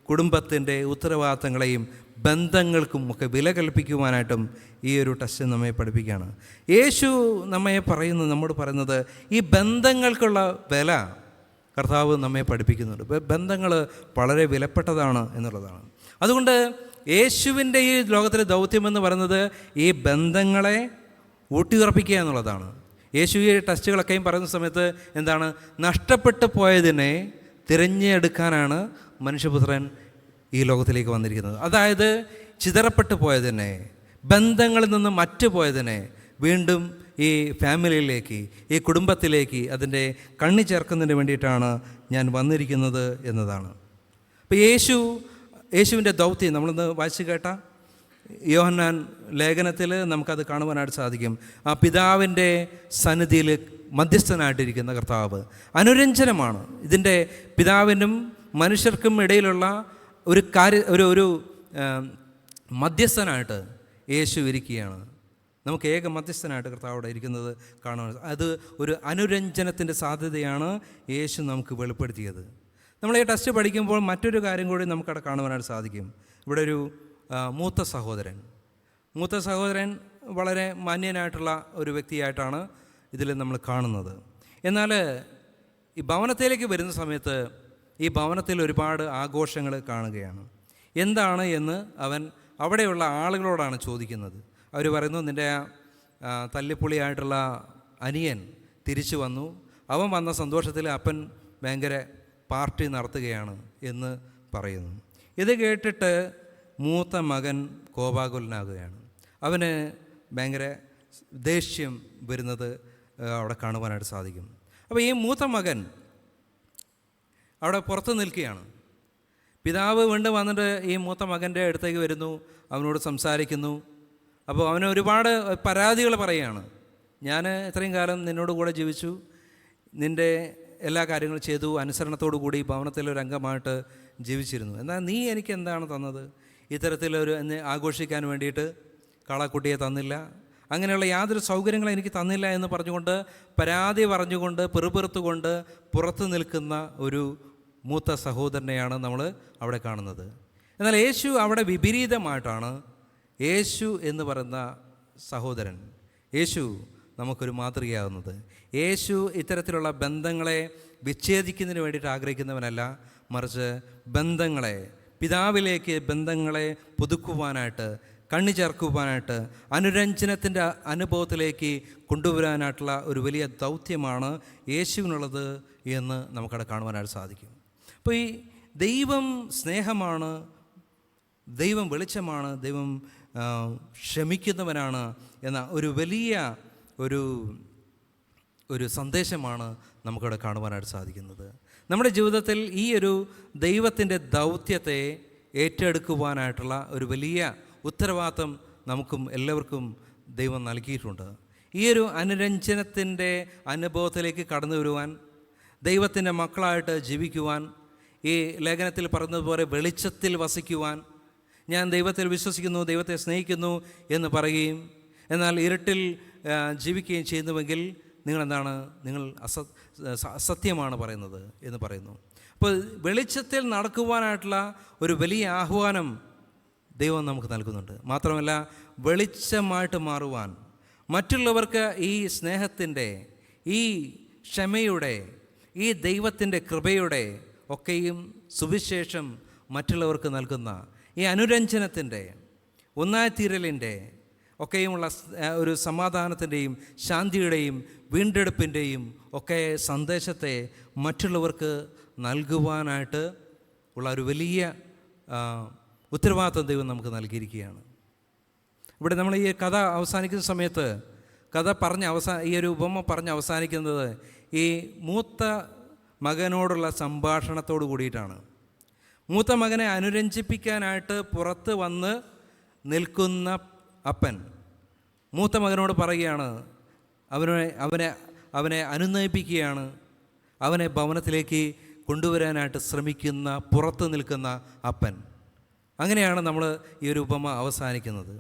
കുടുംബത്തിൻ്റെ ഉത്തരവാദിത്തങ്ങളെയും ബന്ധങ്ങൾക്കും ഒക്കെ വില കൽപ്പിക്കുവാനായിട്ടും ഈ ഒരു ടെസ്റ്റ് നമ്മെ പഠിപ്പിക്കുകയാണ്. യേശു നമ്മോട് പറയുന്നത് ഈ ബന്ധങ്ങൾക്കുള്ള വില കർത്താവ് നമ്മെ പഠിപ്പിക്കുന്നുണ്ട്. ബന്ധങ്ങൾ വളരെ വിലപ്പെട്ടതാണ് എന്നുള്ളതാണ്. അതുകൊണ്ട് യേശുവിൻ്റെ ഈ ലോകത്തിലെ ദൗത്യമെന്ന് പറയുന്നത് ഈ ബന്ധങ്ങളെ ഊട്ടിയുറപ്പിക്കുക എന്നുള്ളതാണ്. യേശു ഈ ടെസ്റ്റുകളൊക്കെയും പറയുന്ന സമയത്ത് എന്താണ്, നഷ്ടപ്പെട്ടു പോയതിനെ തിരഞ്ഞെടുക്കാനാണ് മനുഷ്യപുത്രൻ ഈ ലോകത്തിലേക്ക് വന്നിരിക്കുന്നത്. അതായത് ചിതറപ്പെട്ടു പോയതിനെ, ബന്ധങ്ങളിൽ നിന്ന് മറ്റുപോയതിനെ വീണ്ടും ഈ ഫാമിലിയിലേക്ക്, ഈ കുടുംബത്തിലേക്ക് അതിൻ്റെ കണ്ണി ചേർക്കുന്നതിന് വേണ്ടിയിട്ടാണ് ഞാൻ വന്നിരിക്കുന്നത് എന്നതാണ്. അപ്പോൾ യേശുവിൻ്റെ ദൗത്യം നമ്മളിന്ന് വായിച്ചു കേട്ട യോഹന്നാൻ ലേഖനത്തിൽ നമുക്കത് കാണുവാനായിട്ട് സാധിക്കും. ആ പിതാവിൻ്റെ സന്നിധിയിൽ മധ്യസ്ഥനായിട്ടിരിക്കുന്ന കർത്താവ് അനുരഞ്ജനമാണ്. ഇതിൻ്റെ പിതാവിനും മനുഷ്യർക്കും ഇടയിലുള്ള ഒരു മധ്യസ്ഥനായിട്ട് യേശു ഇരിക്കുകയാണ്. നമുക്ക് ഏക മധ്യസ്ഥനായിട്ട് കർത്താവ് അവിടെ ഇരിക്കുന്നത് കാണാൻ, അത് ഒരു അനുരഞ്ജനത്തിൻ്റെ സാധ്യതയാണ് യേശു നമുക്ക് വെളിപ്പെടുത്തിയത്. നമ്മൾ ഈ ടെസ്റ്റ് പഠിക്കുമ്പോൾ മറ്റൊരു കാര്യം കൂടി നമുക്കവിടെ കാണുവാനായിട്ട് സാധിക്കും. ഇവിടെ ഒരു മൂത്ത സഹോദരൻ വളരെ മാന്യനായിട്ടുള്ള ഒരു വ്യക്തിയായിട്ടാണ് ഇതിൽ നമ്മൾ കാണുന്നത്. എന്നാൽ ഈ ഭവനത്തിലേക്ക് വരുന്ന സമയത്ത് ഈ ഭവനത്തിൽ ഒരുപാട് ആഘോഷങ്ങൾ കാണുകയാണ്. എന്താണ് എന്ന് അവൻ അവിടെയുള്ള ആളുകളോടാണ് ചോദിക്കുന്നത്. അവർ പറയുന്നു, നിൻ്റെ തല്ലിപ്പൊളിയായിട്ടുള്ള അനിയൻ തിരിച്ചു വന്നു, അവൻ വന്ന സന്തോഷത്തിൽ അപ്പൻ ഭയങ്കര പാർട്ടി നടത്തുകയാണ് എന്ന് പറയുന്നു. ഇത് കേട്ടിട്ട് മൂത്ത മകൻ കോപാകുലനാകുകയാണ്. അവന് ഭയങ്കര ദേഷ്യം വരുന്നത് അവിടെ കാണുവാനായിട്ട് സാധിക്കും. അപ്പോൾ ഈ മൂത്ത മകൻ അവിടെ പുറത്ത് നിൽക്കുകയാണ്. പിതാവ് വീണ്ടും വന്നിട്ട് ഈ മൂത്ത മകൻ്റെ അടുത്തേക്ക് വരുന്നു, അവനോട് സംസാരിക്കുന്നു. അപ്പോൾ അവന് ഒരുപാട് പരാതികൾ പറയുകയാണ്. ഞാൻ ഇത്രയും കാലം നിന്നോട് കൂടെ ജീവിച്ചു, നിൻ്റെ എല്ലാ കാര്യങ്ങളും ചെയ്തു, അനുസരണത്തോടു കൂടി ഭവനത്തിലൊരു അംഗമായിട്ട് ജീവിച്ചിരുന്നു. എന്നാൽ നീ എനിക്ക് എന്താണ് തന്നത്? ഇത്തരത്തിലൊരു എന്നെ ആഘോഷിക്കാൻ വേണ്ടിയിട്ട് കാളക്കുട്ടിയെ തന്നില്ല, അങ്ങനെയുള്ള യാതൊരു സൗകര്യങ്ങളും എനിക്ക് തന്നില്ല എന്ന് പറഞ്ഞുകൊണ്ട് പരാതി പറഞ്ഞുകൊണ്ട് പെറുപെറുത്തുകൊണ്ട് പുറത്ത് നിൽക്കുന്ന ഒരു മൂത്ത സഹോദരനെയാണ് നമ്മൾ അവിടെ കാണുന്നത്. എന്നാൽ യേശു അവിടെ വിപരീതമായിട്ടാണ്. യേശു എന്ന് പറയുന്ന സഹോദരൻ, യേശു നമുക്കൊരു മാതൃകയാകുന്നത്. യേശു ഇത്തരത്തിലുള്ള ബന്ധങ്ങളെ വിച്ഛേദിക്കുന്നതിന് വേണ്ടിയിട്ട് ആഗ്രഹിക്കുന്നവനല്ല, മറിച്ച് ബന്ധങ്ങളെ പിതാവിലേക്ക് ബന്ധങ്ങളെ പുതുക്കുവാനായിട്ട്, കണ്ണി ചേർക്കുവാനായിട്ട്, അനുരഞ്ജനത്തിൻ്റെ അനുഭവത്തിലേക്ക് കൊണ്ടുവരാനായിട്ടുള്ള ഒരു വലിയ ദൗത്യമാണ് യേശുവിനുള്ളത് എന്ന് നമുക്കവിടെ കാണുവാനായിട്ട് സാധിക്കും. അപ്പോൾ ഈ ദൈവം സ്നേഹമാണ്, ദൈവം വെളിച്ചമാണ്, ദൈവം ക്ഷമിക്കുന്നവനാണ് എന്ന ഒരു വലിയ ഒരു സന്ദേശമാണ് നമുക്കവിടെ കാണുവാനായിട്ട് സാധിക്കുന്നത്. നമ്മുടെ ജീവിതത്തിൽ ഈ ഒരു ദൈവത്തിൻ്റെ ദൗത്യത്തെ ഏറ്റെടുക്കുവാനായിട്ടുള്ള ഒരു വലിയ ഉത്തരവാദിത്വം നമുക്കും എല്ലാവർക്കും ദൈവം നൽകിയിട്ടുണ്ട്. ഈ ഒരു അനുരഞ്ജനത്തിൻ്റെ അനുഭവത്തിലേക്ക് കടന്നു വരുവാൻ, ദൈവത്തിൻ്റെ മക്കളായിട്ട് ജീവിക്കുവാൻ, ഈ ലേഖനത്തിൽ പറഞ്ഞതുപോലെ വെളിച്ചത്തിൽ വസിക്കുവാൻ, ഞാൻ ദൈവത്തിൽ വിശ്വസിക്കുന്നു, ദൈവത്തെ സ്നേഹിക്കുന്നു എന്ന് പറയുകയും എന്നാൽ ഇരുട്ടിൽ ജീവിക്കുകയും ചെയ്യുന്നുവെങ്കിൽ നിങ്ങൾ അസത്യമാണ് പറയുന്നത് എന്ന് പറയുന്നു. അപ്പോൾ വെളിച്ചത്തിൽ നടക്കുവാനായിട്ടുള്ള ഒരു വലിയ ആഹ്വാനം ദൈവം നമുക്ക് നൽകുന്നുണ്ട്. മാത്രമല്ല, വെളിച്ചമായിട്ട് മാറുവാൻ, മറ്റുള്ളവർക്ക് ഈ സ്നേഹത്തിൻ്റെ, ഈ ക്ഷമയുടെ, ഈ ദൈവത്തിൻ്റെ കൃപയുടെ ഒക്കെയും സുവിശേഷം മറ്റുള്ളവർക്ക് നൽകുന്ന ഈ അനുരഞ്ജനത്തിൻ്റെ, ഒന്നായിത്തീരലിൻ്റെ ഒക്കെയുമുള്ള ഒരു സമാധാനത്തിൻ്റെയും ശാന്തിയുടെയും വീണ്ടെടുപ്പിൻ്റെയും ഒക്കെ സന്ദേശത്തെ മറ്റുള്ളവർക്ക് നൽകുവാനായിട്ട് ഉള്ള ഒരു വലിയ ഉത്തരവാദിത്വം ദൈവം നമുക്ക് നൽകിയിരിക്കുകയാണ്. ഇവിടെ നമ്മൾ ഈ കഥ അവസാനിക്കുന്ന സമയത്ത് ഈ ഒരു ഉപമ പറഞ്ഞ് അവസാനിക്കുന്നത് ഈ മൂത്ത മകനോടുള്ള സംഭാഷണത്തോട് കൂടിയിട്ടാണ്. മൂത്ത മകനെ അനുരഞ്ജിപ്പിക്കാനായിട്ട് പുറത്ത് വന്ന് നിൽക്കുന്ന അപ്പൻ മൂത്ത മകനോട് പറയുകയാണ്, അവനെ അനുനയിപ്പിക്കുകയാണ്, അവനെ ഭവനത്തിലേക്ക് കൊണ്ടുവരാനായിട്ട് ശ്രമിക്കുന്ന പുറത്ത് നിൽക്കുന്ന അപ്പൻ. അങ്ങനെയാണ് നമ്മൾ ഈ ഒരു ഉപമ അവസാനിക്കുന്നത്.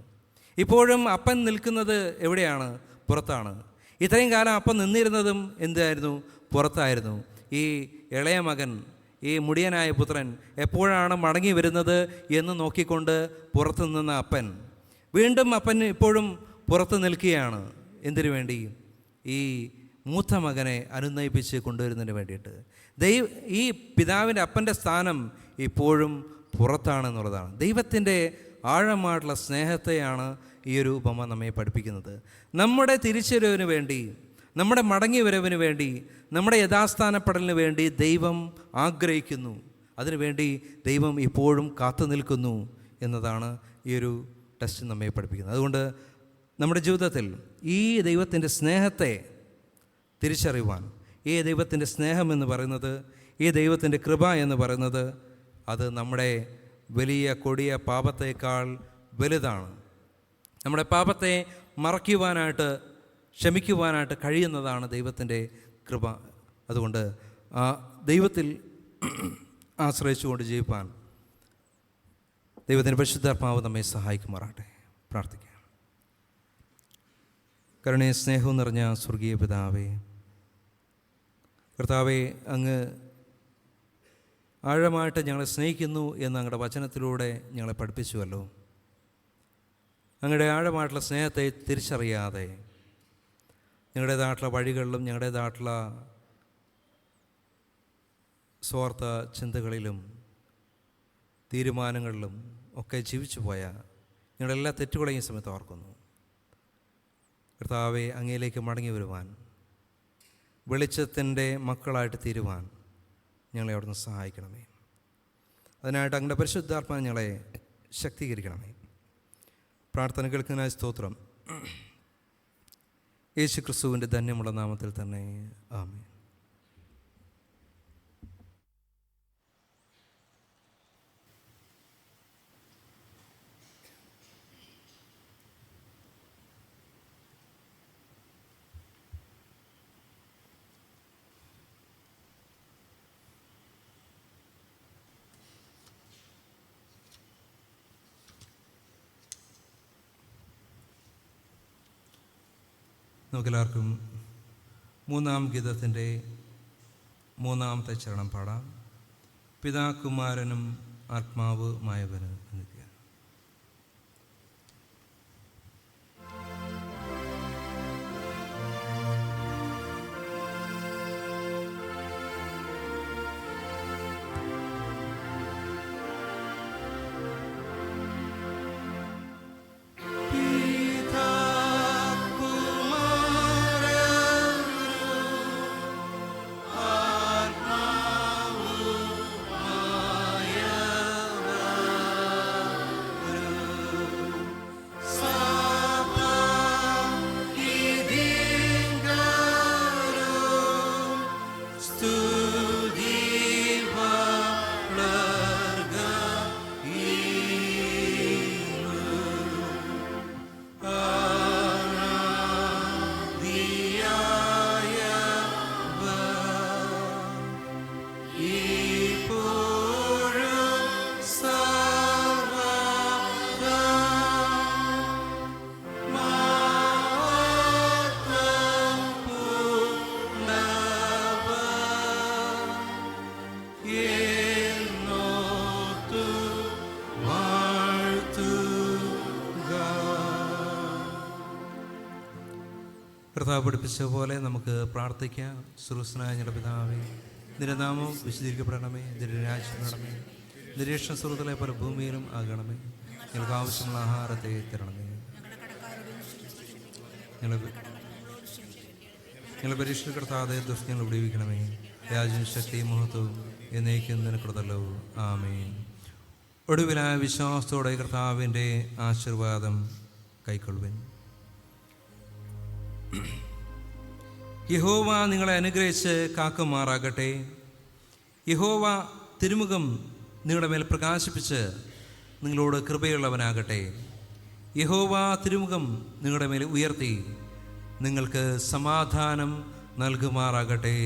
ഇപ്പോഴും അപ്പൻ നിൽക്കുന്നത് എവിടെയാണ്? പുറത്താണ്. ഇത്രയും കാലം അപ്പൻ നിന്നിരുന്നതും എന്തായിരുന്നു? പുറത്തായിരുന്നു. ഈ ഇളയ മകൻ, ഈ മുടിയനായ പുത്രൻ എപ്പോഴാണ് മടങ്ങി വരുന്നത് എന്ന് നോക്കിക്കൊണ്ട് പുറത്തു നിന്ന അപ്പൻ വീണ്ടും അപ്പൻ ഇപ്പോഴും പുറത്ത് നിൽക്കുകയാണ്. എന്തിനു വേണ്ടി? ഈ മൂത്ത മകനെ അനുനയിപ്പിച്ച് കൊണ്ടുവരുന്നതിന് വേണ്ടിയിട്ട്. ഈ പിതാവിൻ്റെ അപ്പൻ്റെ സ്ഥാനം ഇപ്പോഴും പുറത്താണെന്നുള്ളതാണ്. ദൈവത്തിൻ്റെ ആഴമായിട്ടുള്ള സ്നേഹത്തെയാണ് ഈ ഒരു ഉപമ നമ്മെ പഠിപ്പിക്കുന്നത്. നമ്മുടെ തിരിച്ചുവരവിന് വേണ്ടി, നമ്മുടെ മടങ്ങി വരവിന് വേണ്ടി, നമ്മുടെ യഥാസ്ഥാനപ്പെടലിന് വേണ്ടി ദൈവം ആഗ്രഹിക്കുന്നു. അതിനുവേണ്ടി ദൈവം ഇപ്പോഴും കാത്തു നിൽക്കുന്നു എന്നതാണ് ഈ ഒരു ടെസ്റ്റ് നമ്മെ പഠിപ്പിക്കുന്നത്. അതുകൊണ്ട് നമ്മുടെ ജീവിതത്തിൽ ഈ ദൈവത്തിൻ്റെ സ്നേഹത്തെ തിരിച്ചറിയുവാൻ, ഈ ദൈവത്തിൻ്റെ സ്നേഹം എന്ന് പറയുന്നത്, ഈ ദൈവത്തിൻ്റെ കൃപ എന്ന് പറയുന്നത്, അത് നമ്മുടെ വലിയ കൊടിയ പാപത്തേക്കാൾ വലുതാണ്. നമ്മുടെ പാപത്തെ മറയ്ക്കുവാനായിട്ട്, ക്ഷമിക്കുവാനായിട്ട് കഴിയുന്നതാണ് ദൈവത്തിൻ്റെ കൃപ. അതുകൊണ്ട് ആ ദൈവത്തിൽ ആശ്രയിച്ചുകൊണ്ട് ജീവിപ്പാൻ ദൈവത്തിൻ്റെ പരിശുദ്ധാത്മാവ് നമ്മെ സഹായിക്കുമാറാട്ടെ. പ്രാർത്ഥിക്കാം. കരുണയും സ്നേഹവും നിറഞ്ഞ സ്വർഗീയ പിതാവേ, കർത്താവേ, അങ്ങ് ആഴമായിട്ട് ഞങ്ങളെ സ്നേഹിക്കുന്നു എന്ന് അങ്ങയുടെ വചനത്തിലൂടെ ഞങ്ങളെ പഠിപ്പിച്ചുവല്ലോ. അങ്ങയുടെ ആഴമായിട്ടുള്ള സ്നേഹത്തെ തിരിച്ചറിയാതെ ഞങ്ങളുടേതായിട്ടുള്ള വഴികളിലും ഞങ്ങളുടേതായിട്ടുള്ള സ്വാർത്ഥ ചിന്തകളിലും തീരുമാനങ്ങളിലും ഒക്കെ ജീവിച്ചു പോയ ഞങ്ങളുടെ എല്ലാ തെറ്റുകളെയും സമയത്ത് ഓർക്കുന്നു. കർത്താവെ, അങ്ങയിലേക്ക് മടങ്ങി വരുവാൻ, വെളിച്ചത്തിൻ്റെ മക്കളായിട്ട് തീരുവാൻ ഞങ്ങളെ അവിടുന്ന് സഹായിക്കണമേ. അതിനായിട്ട് അങ്ങയുടെ പരിശുദ്ധാത്മാ ഞങ്ങളെ ശക്തീകരിക്കണമേ. പ്രാർത്ഥന കേൾക്കുന്നതിനായി സ്തോത്രം. യേശു ക്രിസ്തുവിൻ്റെ ധന്യമുള്ള നാമത്തിൽ തന്നെ ആമേൻ. നമുക്കെല്ലാവർക്കും മൂന്നാം ഗീതത്തിൻ്റെ മൂന്നാമത്തെ ചരണം പാടാം. പിതാകുമാരനും ആത്മാവുമായവന് എന്നിരിക്കുക. കർത്താവ് പഠിപ്പിച്ച പോലെ നമുക്ക് പ്രാർത്ഥിക്കാം. സുരസ്നായ ഞങ്ങളുടെ പിതാവേ, നിന്റെ നാമം വിശദീകരിക്കപ്പെടണമേ, നിന്റെ രാജ്യം വരണമേ, നിരീക്ഷണ സുഹൃത്തുക്കളെ പോലെ ഭൂമിയിലും ആകണമേ. ഞങ്ങൾക്ക് ആവശ്യമുള്ള ആഹാരത്തെ തരണമേ. ഞങ്ങളെ പരീക്ഷപ്പെടുത്താതെ ദുഷ്ടങ്ങൾ വിടുവിക്കണമേ. രാജ്യവും ശക്തിയും മഹത്വവും എന്നേക്കും നിനക്കുള്ളതല്ലോ. ആമേൻ. ഒടുവിലായ വിശ്വാസത്തോടെ കർത്താവിൻ്റെ ആശീർവാദം കൈക്കൊള്ളുവിൻ. യഹോവ നിങ്ങളെ അനുഗ്രഹിച്ച് കാക്കുമാറാകട്ടെ. യഹോവ തിരുമുഖം നിങ്ങളുടെ മേൽ പ്രകാശിപ്പിച്ച് നിങ്ങളോട് കൃപയുള്ളവനാകട്ടെ. യഹോവ തിരുമുഖം നിങ്ങളുടെ മേൽ ഉയർത്തി നിങ്ങൾക്ക് സമാധാനം നൽകുമാറാകട്ടെ.